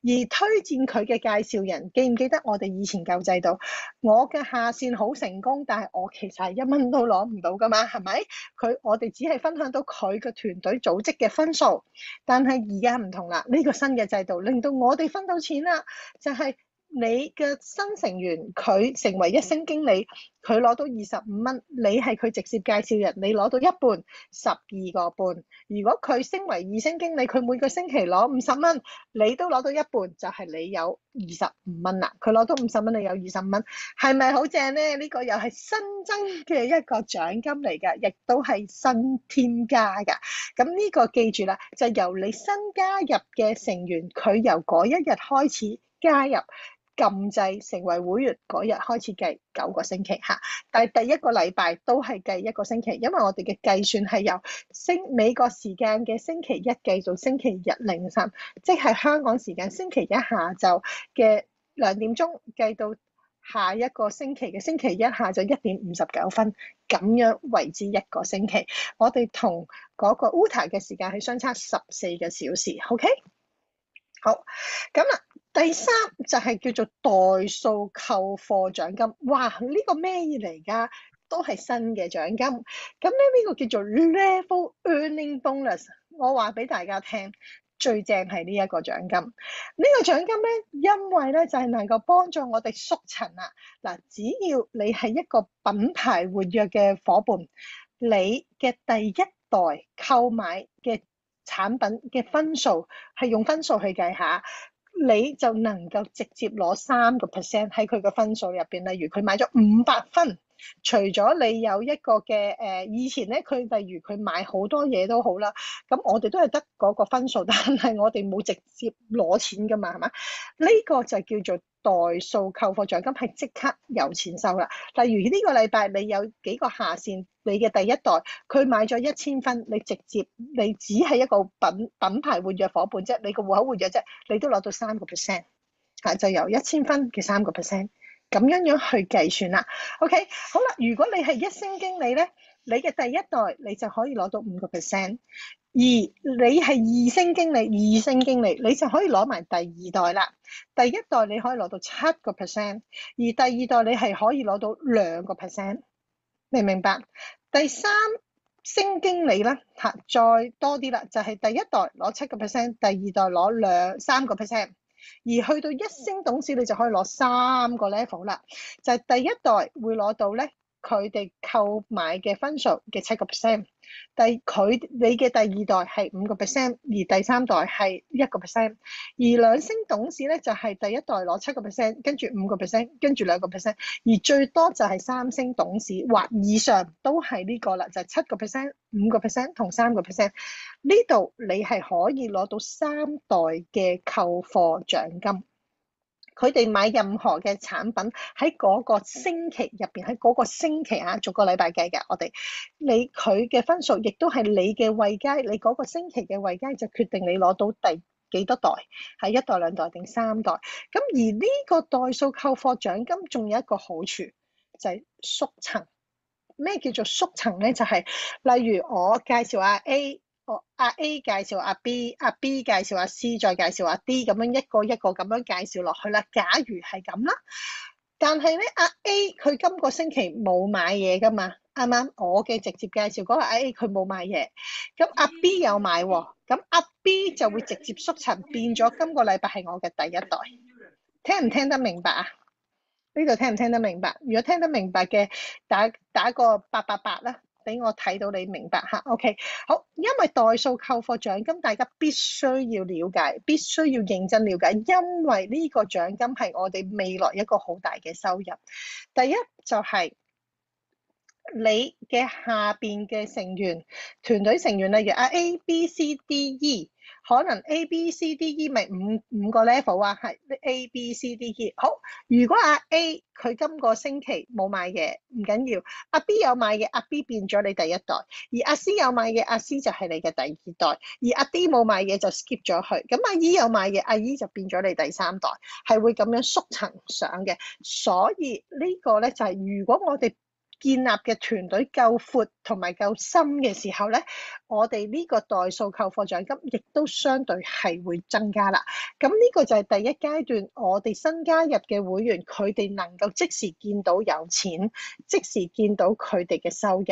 Speaker 1: 而推薦佢嘅介紹人，記唔記得我哋以前舊制度？我嘅下線好成功，但係我其實係1蚊都攞唔到㗎嘛，係咪？我哋只係分享到佢嘅團隊組織嘅分數，但係而家唔同啦，呢個新嘅制度令到我哋分到錢啦，就係你嘅新成員佢成為1星經理，佢攞到25蚊，你係佢直接介紹人，你攞到一半，12個半。如果佢升為2星經理，佢每個星期攞50蚊，你都攞到一半，就係你有25蚊啦。佢攞到50蚊，你有25蚊，係咪好正呢？呢個又係新增嘅一個獎金嚟㗎，亦都係新添加㗎。咁呢個記住啦，就由你新加入嘅成員，佢由嗰一日開始加入。撳掣成為會員嗰日開始計9個星期嚇，但係第一個禮拜都係計1個星期，因為我哋嘅計算係由美國時間嘅星期一計到星期日凌晨，即係香港時間星期一下晝嘅2點鐘計到下一個星期嘅星期一下晝1點59分，咁樣為之1個星期。我哋同嗰個 UTA 嘅時間係相差14個小時。OK， 好，咁啦。第3就係叫做代數扣貨獎金，哇！呢個咩嘢嚟㗎？都係新嘅獎金。咁咧呢個叫做 Level Earning Bonus。我話俾大家聽，最正係呢一個獎金。呢個獎金咧，因為咧就係能夠幫助我哋縮塵啊。嗱，只要你係一個品牌活躍嘅夥伴，你嘅第一代購買嘅產品嘅分數係用分數去計下。你就能夠直接攞3%喺佢嘅分數入邊，例如佢買咗500分，除咗你有一個嘅以前咧佢例如佢買好多嘢都好啦，咁我哋都係得嗰個分數，但係我哋冇直接攞錢噶嘛，係嘛？呢個就叫做代數扣貨獎金係即刻有錢收啦。例如呢個禮拜你有幾個下線，你嘅第一代佢買咗1000分，你只係一個品牌活躍伙伴啫，你個戶口活躍啫，你都攞到3%，就由1000分嘅3%。咁樣去計算啦。OK， 好啦，如果你係1星經理咧，你嘅第一代你就可以攞到5%，而你係2星經理，你就可以攞埋第二代啦。第一代你可以攞到7%，而第二代你係可以攞到2%，明唔明白？第3星經理咧再多啲啦，就係第一代攞7%，第二代攞3%。而去到1星董事，你就可以攞3個 level 啦。就係第一代會攞到咧佢哋購買嘅分數嘅7%，你嘅第二代係5%，而第三代係1%。而2星董事咧就係第一代攞7%，跟住5%，跟住2%，而最多就係3星董事或以上都係呢個啦，就係7%、5%同3%。呢度你係可以攞到3代嘅購貨獎金。佢哋買任何嘅產品喺嗰個星期入邊，喺嗰個星期逐個禮拜計嘅，佢嘅分數亦都係你嘅位階，你嗰個星期嘅位階就決定你攞到第幾多代，係1代、2代定3代。咁而呢個代數購貨獎金仲有一個好處，就係縮層。咩叫做縮層咧？就係例如我介紹阿 A。阿 A 介紹阿 B， 阿 B 介紹阿 C， 再介紹阿 D， 咁樣一個一個咁樣介紹落去啦。假如係咁啦，但係咧阿 A 佢今個星期冇買嘢噶嘛，啱啱？我嘅直接介紹嗰個阿 A 佢冇買嘢，咁阿 B 有買喎，咁阿 B 就會直接縮層變咗今個禮拜係我嘅第一代。聽唔聽得明白啊？呢度聽唔聽得明白？如果聽得明白嘅，打個888啦。俾我睇到你明白嚇 ，OK， 好，因為代數購貨獎金大家必須要了解，必須要認真了解，因為呢個獎金係我哋未來一個好大嘅收入。第一就係你嘅下邊嘅成員團隊成員，例如A B C D E， 可能 A B C D E 咪五個 level 啊，係 A B C D E。好，如果阿 A 佢今個星期冇買嘢，唔緊要，阿 B 有買嘅，阿 B 變咗你第一代，而阿 C 有買嘅，阿 C 就係你嘅第二代，而阿 D 冇買嘢就 skip 咗佢，咁阿 E 有買嘅，阿 E 就變咗你第三代，係會咁樣縮層上嘅。所以呢個咧就係如果我哋建立嘅團隊夠闊同埋夠深嘅時候咧，我哋呢個代數購貨獎金亦都相對係會增加啦。咁呢個就係第一階段，我哋新加入嘅會員，佢哋能夠即時見到有錢，即時見到佢哋嘅收入，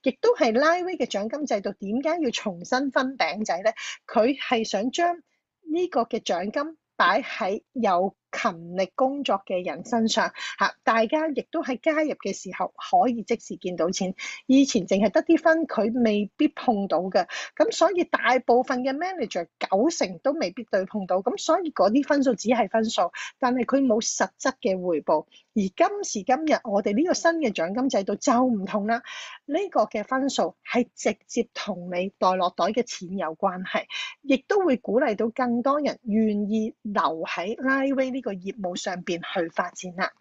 Speaker 1: 亦都係拉威嘅獎金制度點解要重新分餅仔咧？佢係想將呢個嘅獎金擺喺有勤力工作嘅人身上嚇，大家亦都喺加入嘅時候可以即時見到錢。以前淨係得啲分，佢未必碰到嘅，咁所以大部分嘅 manager 90%都未必對碰到，咁所以嗰啲分數只係分數，但係佢冇實質嘅回報。而今時今日我哋呢個新嘅獎金制度就唔同啦，呢個嘅分數係直接同你袋落袋嘅錢有關係，亦都會鼓勵到更多人願意留喺 Liveway 呢個業務上邊去發展啦。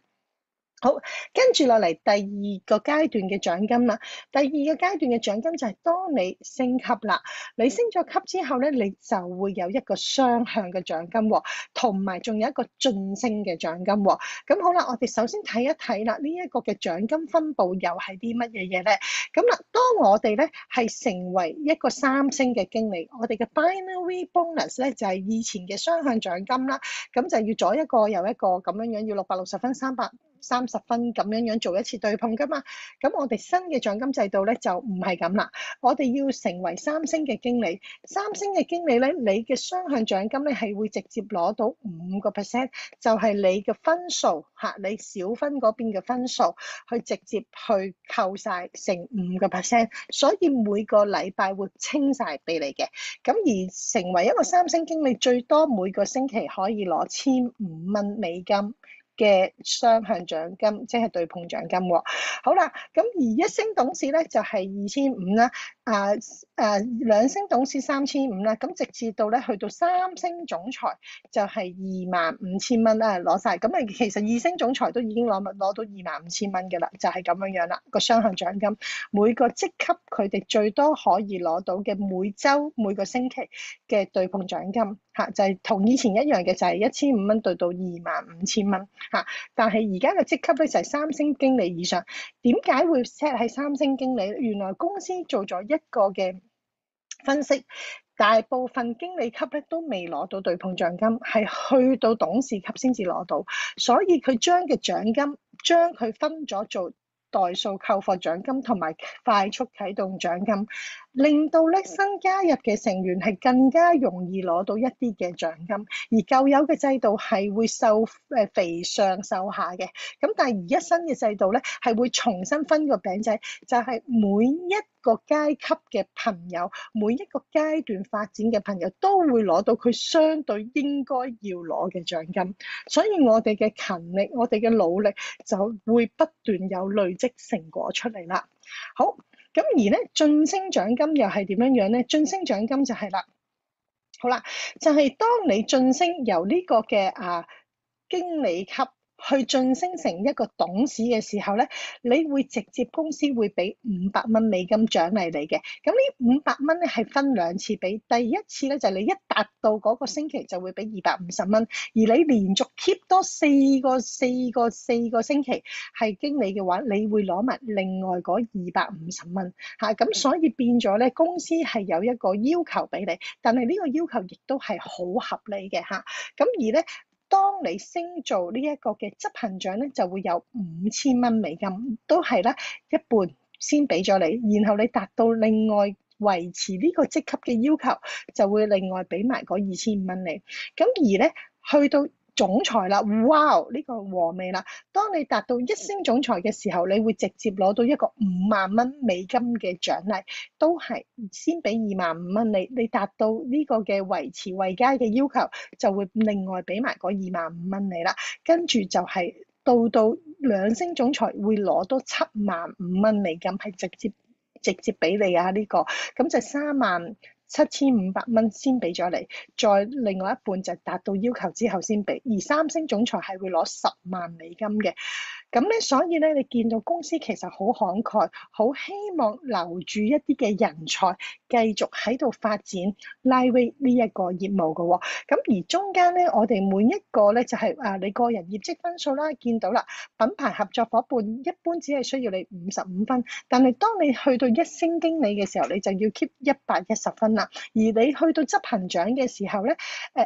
Speaker 1: 好，跟住落嚟第二個階段嘅獎金啦。第二個階段嘅獎金就係當你升級啦，你升咗級之後咧，你就會有一個雙向嘅獎金喎，同埋仲有一個晉升嘅獎金喎。咁好啦，我哋首先睇一睇啦，呢一個嘅獎金分佈又係啲乜嘢嘢咧？咁啦，當我哋咧係成為一個3星嘅經理，我哋嘅 binary bonus 咧就係以前嘅雙向獎金啦，咁就要左一個右一個咁樣樣，要660分、330分咁樣樣做一次對碰噶嘛。咁我哋新嘅獎金制度咧就唔係咁啦，我哋要成為3星嘅經理，3星嘅經理咧，你嘅雙向獎金咧係會直接攞到5%，就係你嘅分數嚇，你小分嗰邊嘅分數去直接去扣晒成5%，所以每個禮拜會清晒俾你嘅。咁而成為一個3星經理，最多每個星期可以攞1500蚊美金嘅雙向獎金，即係對碰獎金喎。好啦，咁而1星董事咧就係2500啦。兩星董事3500啦，咁直至到咧去到三星總裁就係25000蚊啦攞晒。咁其實二星總裁都已經攞到25000蚊嘅啦，就係咁樣啦。個雙向獎金每個職級佢哋最多可以攞到嘅每週每個星期嘅對碰獎金就係同以前一樣嘅，就係1500蚊對到25000蚊但係而家嘅職級咧就係三星經理以上。點解會 set 喺三星經理？原來公司做咗一個嘅分析，大部分經理級咧都未攞到對碰獎金，係去到董事級先至攞到，所以佢將嘅獎金將佢分咗做代數扣貨獎金同埋快速啟動獎金，令到咧新加入嘅成員係更加容易攞到一啲嘅獎金，而舊有嘅制度係會肥上瘦下嘅，咁但係而家新嘅制度咧係會重新分個餅仔，就係每一個階級嘅朋友，每一個階段發展嘅朋友都會攞到佢相對應該要攞嘅獎金，所以我哋嘅勤力，我哋嘅努力就會不斷有累積成果出嚟啦。好，咁而咧晉升獎金又係點樣樣咧？晉升獎金就係啦，好啦，就係當你晉升由呢個嘅經理級去晉升成一個董事嘅時候咧，你會直接公司會俾500蚊美金獎勵你嘅。咁呢500蚊咧係分兩次俾，第一次咧就係你一達到嗰個星期就會俾250蚊，而你連續 keep 多4個星期係經理嘅話，你會攞埋另外嗰250蚊咁所以變咗咧公司係有一個要求俾你，但係呢個要求亦都係好合理嘅咁而咧。當你升做呢一個嘅執行長咧，就會有5000蚊美金，都係咧一半先俾咗你，然後你達到另外維持呢個職級嘅要求，就會另外俾埋嗰2500蚊你。咁而咧去到總裁啦，哇！呢個和味啦。當你達到1星總裁嘅時候，你會直接攞到一個5萬蚊美金嘅獎勵，都係先俾25000蚊你。你達到呢個嘅維持位階嘅要求，就會另外俾埋嗰25000蚊你啦。跟住就係到2星總裁會攞多75000蚊美金，係直接俾你呢個，咁就37500蚊先俾咗你，再另外一半就達到要求之後先俾，而三星總裁係會攞10萬美金嘅。咁咧，所以咧，你見到公司其實好慷慨，好希望留住一啲嘅人才，繼續喺度發展 Lightweight 呢一個業務嘅喎。咁而中間咧，我哋每一個咧就係你個人業績分數啦，見到啦，品牌合作伙伴一般只係需要你55分，但係當你去到1星經理嘅時候，你就要 keep 110分啦。而你去到執行長嘅時候咧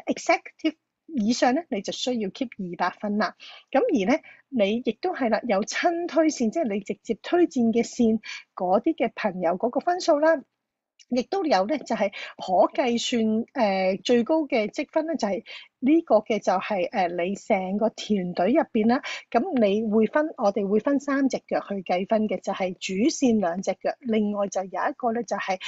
Speaker 1: ，executive 以上咧，你就需要 keep 200分啦。咁而咧，你亦都係啦，有親推線，即係你直接推薦嘅線嗰啲嘅朋友嗰個分數啦。亦都有咧，就係可計算最高嘅積分咧，就係呢個嘅就係你成個團隊入邊啦。咁你會我哋會分3隻腳去計分嘅，就係主線2隻腳，另外就有一個咧就係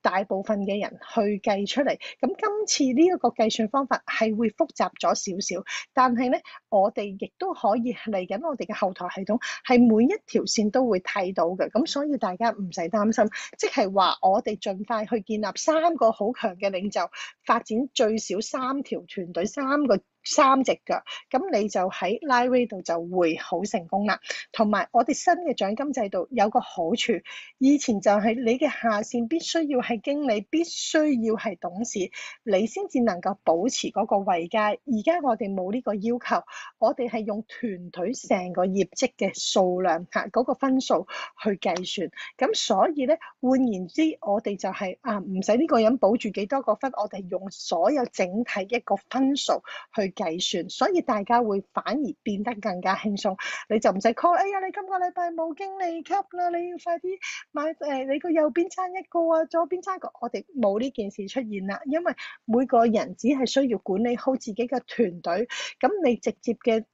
Speaker 1: 大部分嘅人去計出嚟。咁今次呢一個計算方法係會複雜咗少少，但係咧我哋亦都可以嚟緊我哋嘅後台系統係每一條線都會睇到嘅，咁所以大家唔使擔心，即係話我哋盡快去建立3個好強嘅領袖，發展最少3條團隊3隻腳，咁你就喺 Lightweight 度就會好成功啦。同埋我哋新嘅獎金制度有個好處，以前就係你嘅下線必須要係經理，必須要係董事，你先至能夠保持嗰個位階。而家我哋冇呢個要求，我哋係用團隊成個業績嘅數量嗰個分數去計算。咁所以咧，換言之，我哋就係唔使呢個人保住幾多個分，我哋用所有整體一個分數去計算，所以大家會反而變得更加輕鬆，你就唔使 call， 哎呀，你今個禮拜冇經理級啦，你要快啲買你個右邊爭一個左邊爭一個，我哋冇呢件事出現啦，因為每個人只係需要管理好自己嘅團隊，咁你直接嘅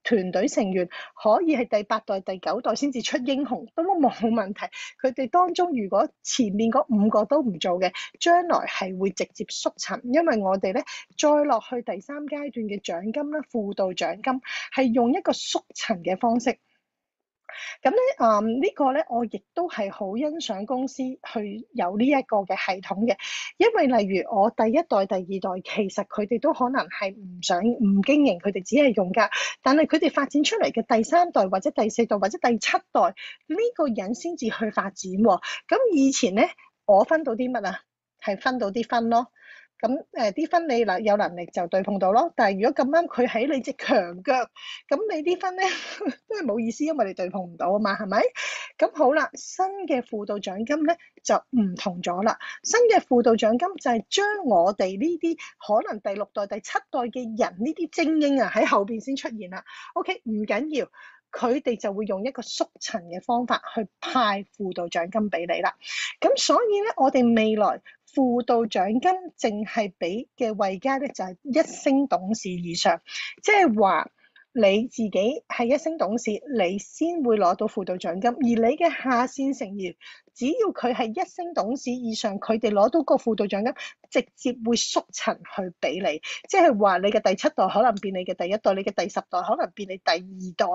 Speaker 1: 團隊成員可以係第8代、第9代先至出英雄，都冇問題。佢哋當中如果前面嗰5個都唔做嘅，將來係會直接縮塵，因為我哋咧再落去第3階段嘅獎金啦、輔導獎金係用一個縮塵嘅方式。咁咧，呢個咧，我亦都係好欣賞公司去有呢一個嘅系統嘅，因為例如我第一代、第二代，其實佢哋都可能係唔經營，佢哋只係用㗎，但係佢哋發展出嚟嘅第三代或者第四代或者第七代，呢個人先至去發展喎。咁以前咧，我分到啲乜啊？係分到啲分咯。咁啲分你有能力就對碰到咯，但係如果咁啱佢喺你隻強腳，咁你啲分咧都係冇意思，因為你對碰唔到啊嘛，係咪？咁好啦，新嘅輔導獎金咧就唔同咗啦。新嘅輔導獎金就係將我哋呢啲可能第六代、第七代嘅人呢啲精英啊喺後邊先出現啦。OK， 唔緊要，佢哋就會用一個縮層嘅方法去派輔導獎金俾你啦。咁所以咧，我哋未來輔導獎金淨係俾嘅位階咧就係一星董事以上，即係話你自己係一星董事，你先會攞到輔導獎金，而你嘅下線成員，只要佢係一星董事以上，佢哋攞到個輔導獎金，直接會縮層去俾你，即係話你嘅第七代可能變你嘅第一代，你嘅第十代可能變你第二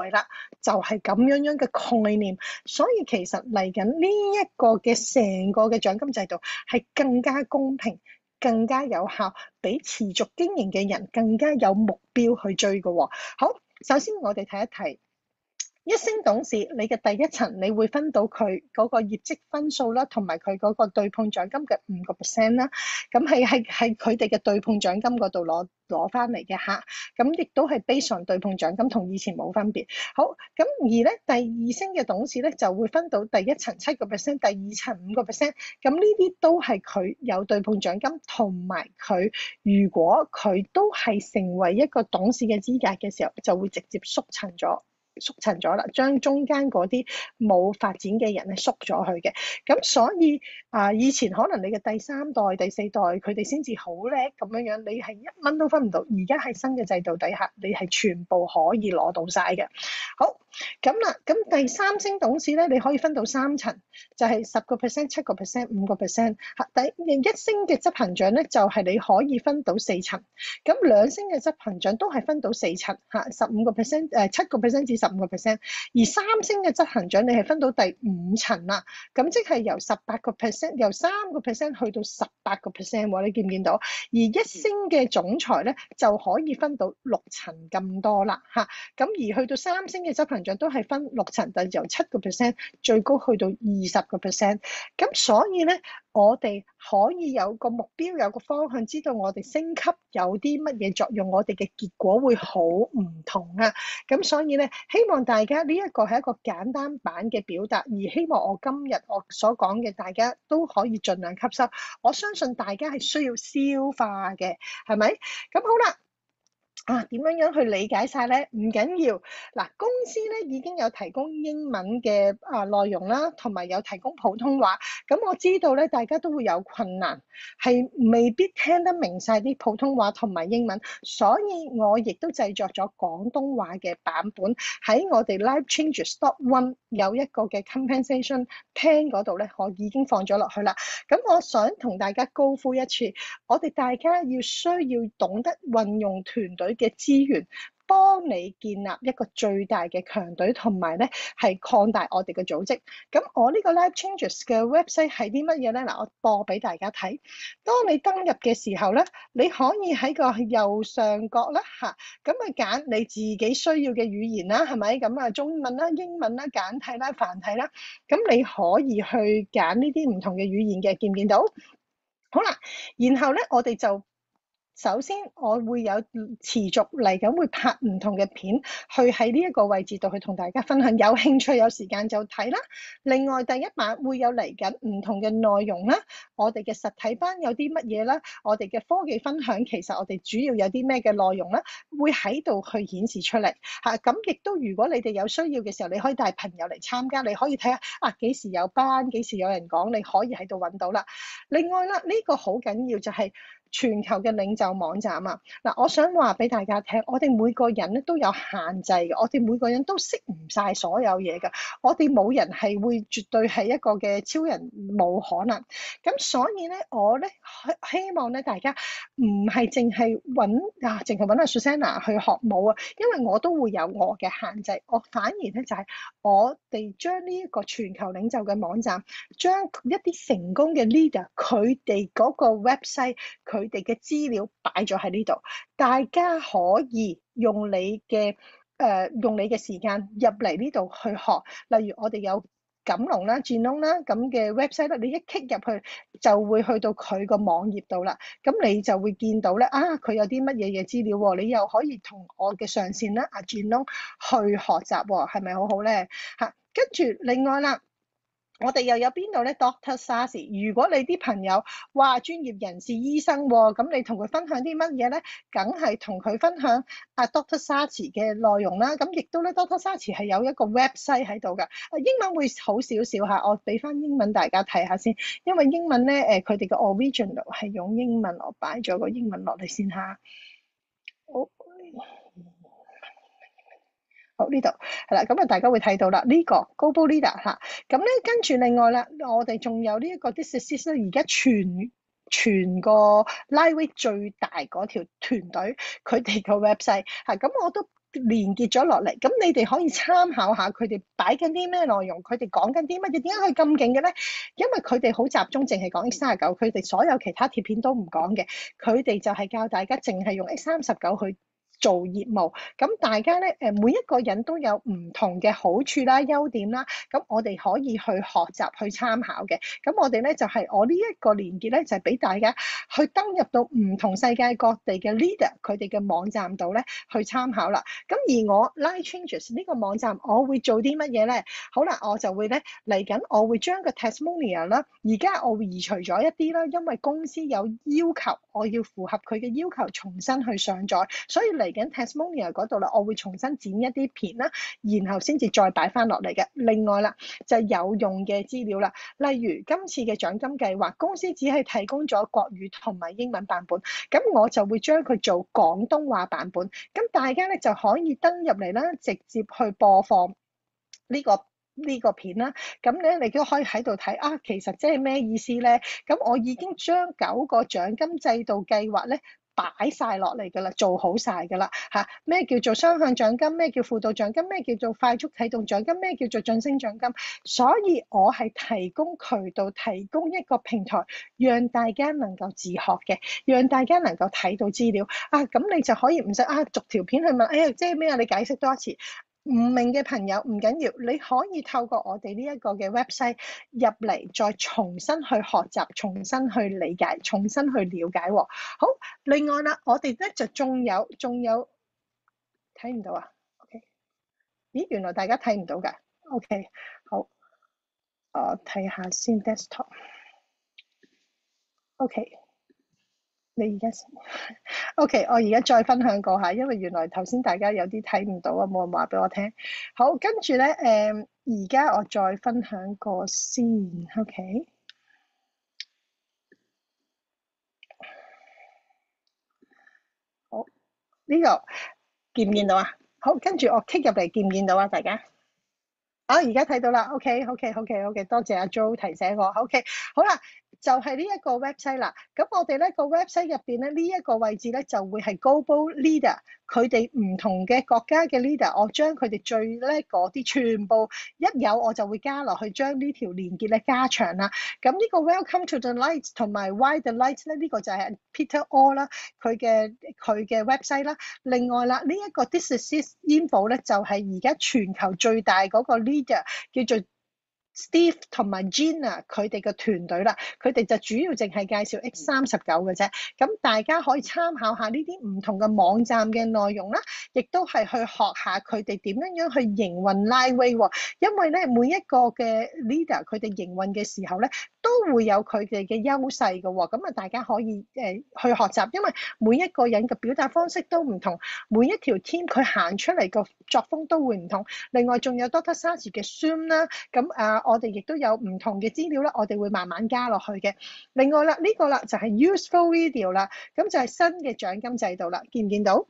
Speaker 1: 代啦，就係咁樣嘅概念。所以其實嚟緊呢一個嘅成個嘅獎金制度係更加公平、更加有效，俾持續經營嘅人更加有目標去追嘅喎。好，首先我哋睇一睇一星董事，你嘅第一層你會分到佢嗰個業績分數啦，同埋佢嗰個對碰獎金嘅5% 啦。咁係佢哋嘅對碰獎金嗰度攞翻嚟嘅嚇。咁亦都係 base on對碰獎金，同以前冇分別。好，咁而咧第二星嘅董事咧就會分到第一層7%，第二層5%。咁呢啲都係佢有對碰獎金，同埋佢如果佢都係成為一個董事嘅資格嘅時候，就會直接縮層咗啦，將中間嗰啲冇發展嘅人咧縮咗去嘅。咁所以以前可能你嘅第三代、第四代佢哋先至好叻咁樣，你係1蚊都分唔到。而家喺新嘅制度底下，你係全部可以攞到晒嘅。好，咁啦，咁第三星董事咧，你可以分到3層，就係10%、7%、5%。第一星嘅執行長咧，就係你可以分到4層。咁2星嘅執行長都係分到4層，15%、7%至15%。而3星嘅執行長你係分到第5層啦。咁即係由18%，由3%去到18%喎，你見唔見到？而1星嘅總裁咧就可以分到6層咁多啦嚇。咁而去到3星嘅執行長都係分6層，但由7%最高去到20%。咁所以咧，我哋可以有個目標，有個方向，知道我哋升級有啲乜嘢作用，我哋嘅結果會好唔同啊！咁所以咧，希望大家呢一個係一個簡單版嘅表達，而希望我今日我所講嘅大家都可以盡量吸收。我相信大家係需要消化嘅，係咪？咁好啦。點樣去理解晒咧？唔緊要。嗱，公司咧已經有提供英文嘅內容啦，同埋有提供普通話。咁我知道咧，大家都會有困難，係未必聽得明晒啲普通話同埋英文，所以我亦都製作咗廣東話嘅版本喺我哋 Life Changes Step 1有一個嘅 compensation plan 嗰度咧，我已經放咗落去啦。咁我想同大家高呼一次，我哋大家需要懂得運用團隊嘅資源，幫你建立一個最大嘅強隊，同埋咧係擴大我哋嘅組織。咁我呢個 Life Changes 嘅 website 係啲乜嘢咧？嗱，我播俾大家睇。當你登入嘅時候咧，你可以喺個右上角啦嚇，咁揀你自己需要嘅語言啦，係咪？咁中文啦、英文啦、簡體啦、繁體啦，咁你可以去揀呢啲唔同嘅語言嘅，見唔見到？好啦，然後咧，我哋就首先我會有持續嚟緊會拍唔同嘅片，去喺呢一個位置度去同大家分享。有興趣有時間就睇啦。另外第一版會有嚟緊唔同嘅內容啦，我哋嘅實體班有啲乜嘢啦，我哋嘅科技分享其實我哋主要有啲咩嘅內容啦，會喺度去顯示出嚟嚇。咁亦都如果你哋有需要嘅時候，你可以帶朋友嚟參加，你可以睇下幾時有班，幾時有人講，你可以喺度揾到啦。另外啦，呢個好緊要就係全球嘅領袖網站啊。嗱，我想話俾大家聽，我哋每個人咧都有限制嘅，我哋每個人都識唔晒所有嘢㗎，我哋冇人係會絕對係一個嘅超人，冇可能。咁所以咧，我咧希望咧大家唔係淨係揾阿 Susanna 去學舞啊，因為我都會有我嘅限制，我反而咧就係我哋將呢一個全球領袖嘅網站，將一啲成功嘅 leader 佢哋嗰個 website 佢哋嘅資料擺咗喺呢度，大家可以用你嘅時間入嚟呢度去學。例如我哋有錦龍啦、Genome啦咁嘅 website 咧，你一 click 入去就會去到佢個網頁度啦。咁你就會見到咧，佢有啲乜嘢嘅資料喎，你又可以同我嘅上線啦，阿 Genome 去學習喎，係咪好好咧？跟住另外啦。我哋又有邊度咧 Dr. Sasi， 如果你啲朋友話專業人士醫生喎，咁你同佢分享啲乜嘢咧？梗係同佢分享Dr. Sasi 嘅內容啦。咁亦都咧 Dr. Sasi 係有一個 website 喺度㗎。英文會好少少嚇，我俾翻英文大家睇下先，因為英文咧佢哋嘅 original 係用英文，我擺咗個英文落嚟先嚇。好，呢度係啦，咁啊大家會睇到啦，呢個 Global Leader 嚇，咁咧跟住另外啦，我哋仲有呢一個 This Is It 咧，而家全個 Lightweight 最大嗰條團隊佢哋個 website 嚇，咁我都連結咗落嚟，咁你哋可以參考下佢哋擺緊啲咩內容，佢哋講緊啲乜嘢，點解佢咁勁嘅咧？因為佢哋好集中，淨係講 X39，佢哋所有其他貼片都唔講嘅，佢哋就係教大家淨係用 X39去做業務。咁大家咧每一個人都有唔同嘅好處啦、優點啦，咁我哋可以去學習去參考嘅。咁我哋咧就係我呢一個連結咧，就係俾大家去登入到唔同世界各地嘅 leader 佢哋嘅網站度咧去參考啦。咁而我 Life Changes 呢個網站，我會做啲乜嘢咧？好啦，我就會咧嚟緊，我會將個 testimonial 啦，而家我會移除咗一啲啦，因為公司有要求，我要符合佢嘅要求，重新去上載，所以嚟緊 testimonial 嗰度啦，我會重新剪一啲片啦，然後先至再擺翻落嚟嘅。另外啦，就有用嘅資料啦，例如今次嘅獎金計劃，公司只係提供咗國語同埋英文版本，咁我就會將佢做廣東話版本，咁大家咧就可以登入嚟啦，直接去播放呢個片啦，咁咧你都可以喺度睇其實即係咩意思咧？咁我已經將9個獎金制度計劃咧擺晒落嚟㗎啦，做好晒㗎啦嚇。咩叫做雙向獎金？咩叫輔導獎金？咩叫做快速啟動獎金？咩叫做晉升獎金？所以我係提供渠道，提供一個平台，讓大家能夠自學嘅，讓大家能夠睇到資料咁你就可以唔使逐條片去問，即係咩啊？你解釋多一次。唔明嘅朋友唔緊要，你可以透過我哋呢一個嘅 website 入嚟，再重新去學習，重新去理解，重新去了解喎。好，另外啦，我哋咧就仲有睇唔到啊 ？OK， 咦，原來大家睇唔到㗎。OK， 好，我睇下先 desktop。OK。你而家，OK， 我而家再分享過下，因為原來頭先大家有啲睇唔到冇人話俾我聽。好，跟住咧，而家我再分享過先 ，OK。好，呢個見唔見到啊？好，跟住我 click 入嚟，見唔見到啊？大家？而家睇到啦 ，OK， 多謝阿 Jo 提醒我 ，OK， 好啦。就係呢一個 website 啦，咁我哋咧個 website 入邊咧呢一個位置咧就會係 Global Leader，佢哋唔同嘅國家嘅 leader，我將佢哋最叻嗰啲全部一有我就會加落去，將呢條連結咧加長啦。咁呢個 Welcome to the Light 同埋 Why the Light 咧呢個就係 Peter Orr 啦，佢嘅 website 啦。另外啦，呢一個 This Is It Info 咧就係而家全球最大嗰個 leader 叫做Steve 同埋 Gina 佢哋嘅團隊啦，佢哋就主要淨係介紹 X39嘅啫。咁大家可以參考下呢啲唔同嘅網站嘅內容啦。亦都係去學下佢哋點樣去營運 Lightwave 喎。因為咧每一個嘅 leader 佢哋營運嘅時候咧，都會有佢哋嘅優勢嘅喎。咁啊，大家可以去學習，因為每一個人嘅表達方式都唔同，每一條 team 佢行出嚟個作風都會唔同。另外仲有 Dr. Sazi 嘅 Zoom 啦，咁我哋亦都有唔同嘅資料啦，我哋會慢慢加落去嘅。另外啦，呢個啦就係 Useful Video 啦，咁就係新嘅獎金制度啦，見唔見到？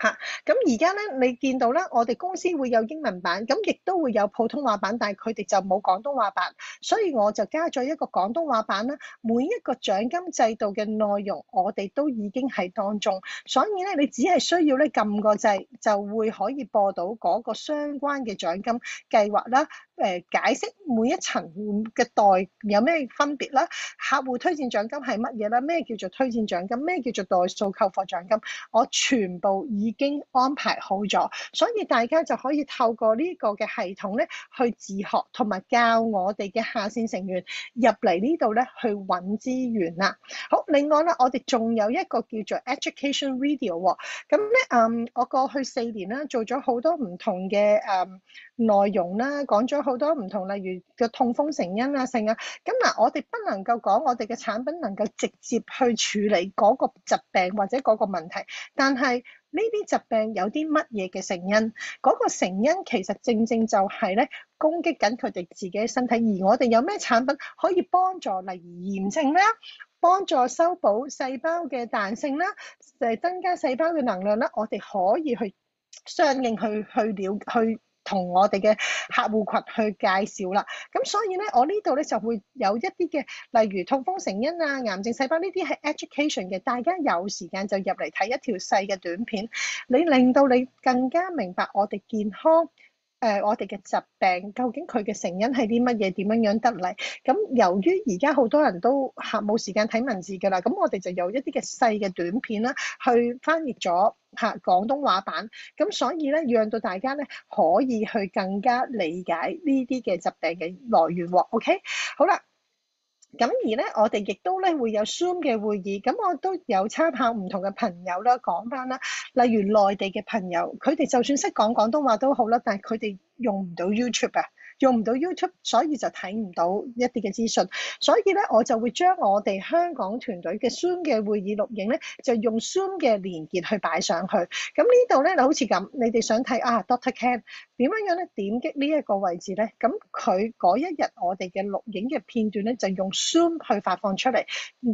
Speaker 1: 咁而家咧，你見到咧，我哋公司會有英文版，咁亦都會有普通話版，但係佢哋就冇廣東話版，所以我就加咗一個廣東話版啦。每一個獎金制度嘅內容，我哋都已經喺當中，所以咧，你只係需要咧撳個掣，就會可以播到嗰個相關嘅獎金計劃啦。解釋每一層嘅代有咩分別啦，客戶推薦獎金係乜嘢啦，咩叫做推薦獎金，咩叫做代數扣貨獎金，我全部已經安排好咗，所以大家就可以透過呢個嘅系統咧去自學，同埋教我哋嘅下線成員入嚟呢度咧去揾資源啦。好，另外咧，我哋仲有一個叫做 Education Video 喎，咁咧我過去4年啦，做咗好多唔同嘅內容啦，講咗好多唔同，例如個痛風成因啊、性啊。咁嗱，我哋不能夠講我哋嘅產品能夠直接去處理嗰個疾病或者嗰個問題，但係呢啲疾病有啲乜嘢嘅成因？嗰個成因其實正正就係咧攻擊緊佢哋自己嘅身體，而我哋有咩產品可以幫助，例如炎症啦，幫助修補細胞嘅彈性啦，增加細胞嘅能量啦，我哋可以去相應去同我哋嘅客戶群去介紹啦。咁所以咧，我呢度咧就會有一啲嘅，例如痛風成因啊、癌症細胞呢啲係 education 嘅，大家有時間就入嚟睇一條細嘅短片，你令到你更加明白我哋健康。我哋嘅疾病究竟佢嘅成因係啲乜嘢？點樣得嚟？咁由於而家好多人都冇時間睇文字㗎啦，咁我哋就有一啲嘅細嘅短片啦，去翻譯咗廣東話版，咁所以咧，讓到大家咧可以去更加理解呢啲嘅疾病嘅來源喎。OK， 好啦。咁而咧，我哋亦都咧會有 Zoom 嘅會議，咁我都有參考唔同嘅朋友啦，講翻啦，例如內地嘅朋友，佢哋就算識講廣東話都好啦，但係佢哋用唔到 YouTube 啊。用唔到 YouTube， 所以就睇唔到一啲嘅資訊。所以咧，我就會將我哋香港團隊嘅 Zoom 嘅會議錄影咧，就用 Zoom 嘅連結去擺上去。咁呢度咧就好似咁，你哋想睇Dr. Ken 點樣咧？點擊呢一個位置咧，咁佢嗰一日我哋嘅錄影嘅片段咧，就用 Zoom 去發放出嚟。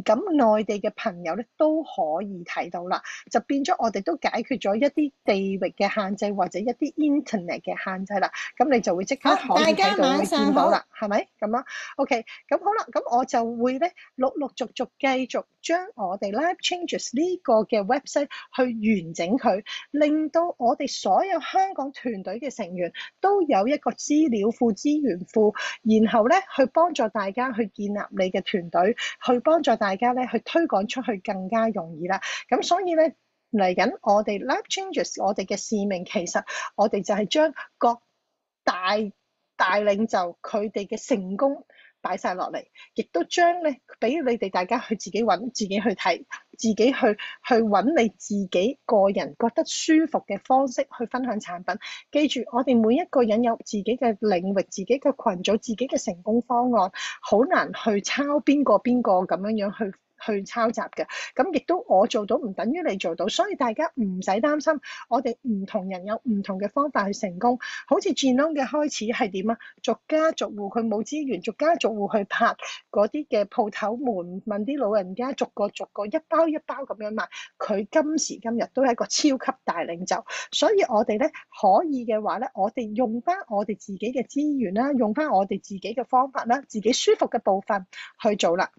Speaker 1: 咁內地嘅朋友咧都可以睇到啦，就變咗我哋都解決咗一啲地域嘅限制或者一啲 Internet 嘅限制啦。咁你就會即刻可以睇到會見到啦，係咪咁啊 ？OK， 咁好啦，咁我就會咧陸陸續續繼續將我哋 Life Changes 呢個嘅 website 去完整佢，令到我哋所有香港團隊嘅成員都有一個資料庫、資源庫，然後咧去幫助大家去建立你嘅團隊，去幫助大家咧去推廣出去更加容易啦。咁所以咧嚟緊我哋 Life Changes 我哋嘅使命，其實我哋就係將各大領袖佢哋嘅成功擺晒落嚟，亦都將咧俾你哋大家去自己揾、自己去睇、自己去揾你自己個人覺得舒服嘅方式去分享產品。記住，我哋每一個人有自己嘅領域、自己嘅群組、自己嘅成功方案，好難去抄邊個咁樣去抄襲嘅。咁亦都我做到唔等於你做到，所以大家唔使擔心。我哋唔同人有唔同嘅方法去成功。好似 Genome 嘅開始係點啊？逐家逐戶佢冇資源，逐家逐戶去拍嗰啲嘅鋪頭門，問啲老人家逐個一包一包咁樣賣。佢今時今日都係一個超級大領袖，所以我哋咧可以嘅話咧，我哋用翻我哋自己嘅資源啦，用翻我哋自己嘅方法啦，自己舒服嘅部分去做啦。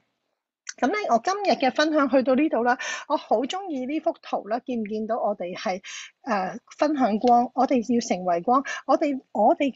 Speaker 1: 咁咧，我今日嘅分享去到呢度啦。我好中意呢幅圖啦，見唔見到我哋係分享光？我哋要成為光。我哋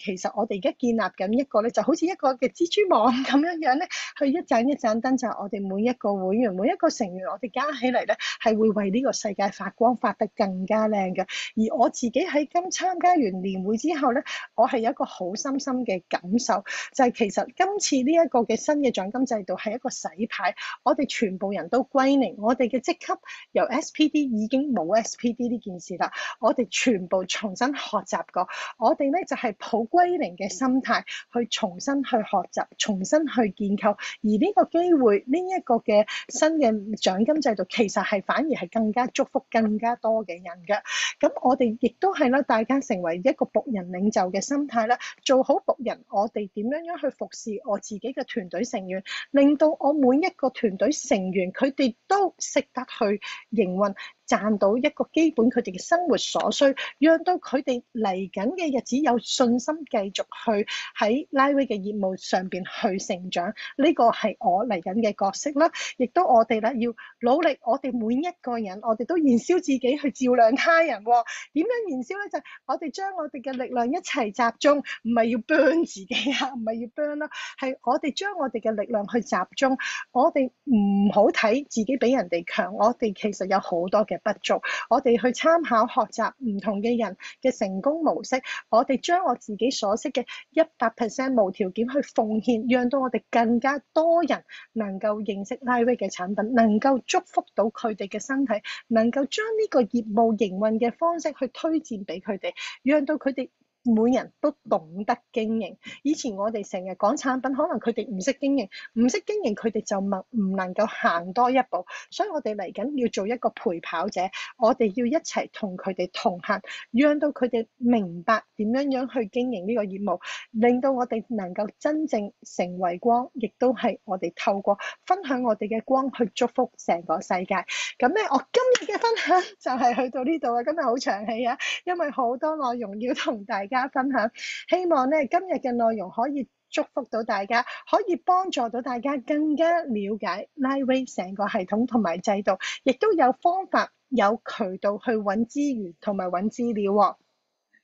Speaker 1: 其實我哋而家建立緊一個咧，就好似一個嘅蜘蛛網咁樣咧，去一盞一盞燈就係我哋每一個會員、每一個成員，我哋加起嚟咧係會為呢個世界發光，發得更加靚嘅。而我自己喺參加完年會之後咧，我係有一個好深深嘅感受，就係其實今次呢一個嘅新嘅獎金制度係一個洗牌。我我哋全部人都歸零，我哋嘅職級由 SPD 已經冇 SPD 呢件事啦，我哋全部重新學習過，我哋咧就係抱歸零嘅心態去重新去學習，重新去建構，而呢個機會呢一個嘅新嘅獎金制度，其實係反而係更加祝福更加多嘅人嘅。咁我哋亦都係啦，大家成為一個僕人領袖嘅心態啦，做好僕人，我哋點樣去服侍我自己嘅團隊成員，令到我每一個團隊成員佢哋都識得去營運，賺到一個基本佢哋嘅生活所需，讓到佢哋嚟緊嘅日子有信心繼續去喺 Liveway 嘅業務上邊去成長。呢個係我嚟緊嘅角色啦，亦都我哋咧要努力，我哋每一個人我哋都燃燒自己去照亮他人。點樣燃燒咧？就係我哋將我哋嘅力量一齊集中，唔係要 burn 自己啊，唔係要 burn 啦，係我哋將我哋嘅力量去集中，我哋唔好睇自己比人哋強，我哋其實有好多嘅不足，我哋去參考學習唔同嘅人嘅成功模式，我哋將我自己所識嘅100% 無條件去奉獻，讓到我哋更加多人能夠認識 Liveway 嘅產品，能夠祝福到佢哋嘅身體，能夠將呢個業務營運嘅方式去推薦俾佢哋，讓到佢哋每人都懂得經營。以前我哋成日講產品，可能佢哋唔識經營，佢哋就唔能夠行多一步。所以我哋嚟緊要做一個陪跑者，我哋要一齊同佢哋同行，讓到佢哋明白點樣去經營呢個業務，令到我哋能夠真正成為光，亦都係我哋透過分享我哋嘅光去祝福成個世界。咁咧，我今日嘅分享就係去到呢度啊！今日好長氣啊，因為好多內容要同大家分享，希望咧今日嘅內容可以祝福到大家，可以幫助到大家更加了解 Liveway 成個系統同埋制度，亦都有方法有渠道去揾資源同埋揾資料喎。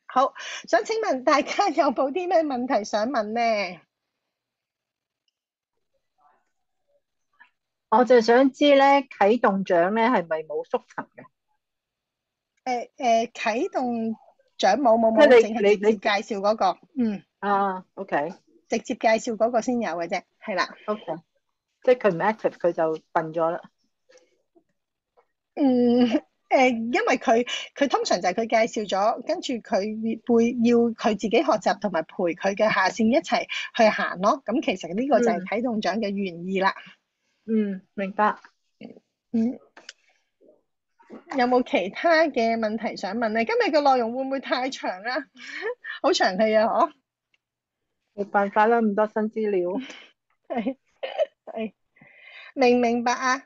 Speaker 1: 好，想請問大家有冇啲咩問題想問呢？
Speaker 5: 我就想知咧，啟動獎咧係咪冇縮層嘅？
Speaker 1: 啟動獎冇，
Speaker 5: 即係
Speaker 1: 淨係直接介紹嗰個。
Speaker 5: OK，
Speaker 1: 直接介紹嗰個先有嘅啫，係啦。
Speaker 5: OK，即係佢唔 active，佢就笨咗啦。
Speaker 1: 因為佢通常就係佢介紹咗，跟住佢會要佢自己學習同埋陪佢嘅下線一齊去行咯。咁其實呢個就係啟動獎嘅原意啦。
Speaker 5: 明白。
Speaker 1: 有冇其他嘅問題想問咧？今日嘅內容會唔會太長啊？好長氣啊！嗬。
Speaker 5: 冇辦法啦，咁多新資料。
Speaker 1: 係明唔明白啊？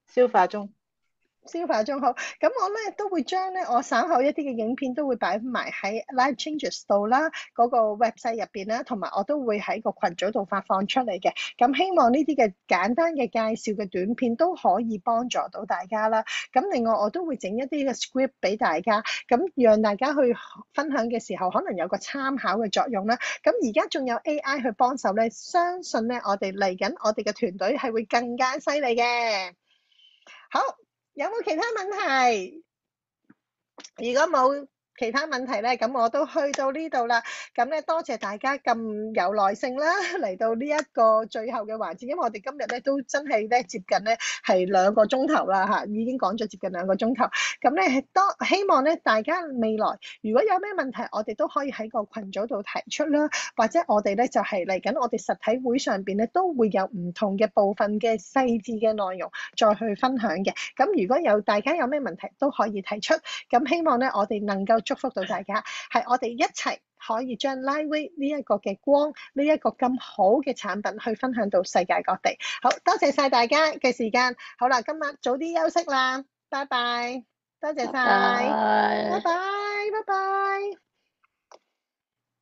Speaker 5: 消化中
Speaker 1: 好，咁我咧都會將咧我稍後一啲嘅影片都會擺埋喺 Live Changes 度啦，嗰個 website 入邊啦，同埋我都會喺個群組度發放出嚟嘅。咁希望呢啲嘅簡單嘅介紹嘅短片都可以幫助到大家啦。咁另外我都會整一啲嘅 script 俾大家，咁讓大家去分享嘅時候可能有個參考嘅作用啦。咁而家仲有 AI 去幫手咧，相信咧我哋嚟緊我哋嘅團隊係會更加犀利嘅。好。有冇其他問題？如果冇其他問題咧，咁我都去到呢度啦。咁咧，多謝大家咁有耐性啦，嚟到呢一個最後嘅環節。因為我哋今日咧都真係咧接近咧係2個鐘頭啦嚇，已經講咗接近2個鐘頭。咁咧，希望咧大家未來如果有咩問題，我哋都可以喺個群組度提出啦，或者我哋咧就係嚟緊我哋實體會上邊咧都會有唔同嘅部分嘅細緻嘅內容再去分享嘅。咁如果大家有咩問題都可以提出。咁希望咧我哋能夠祝福到大家，係我哋一齊可以將 Liveway 呢一個嘅光，呢一個咁好嘅產品去分享到世界各地。好多謝晒大家嘅時間。好啦，今晚早啲休息啦，拜拜，多謝晒，拜拜。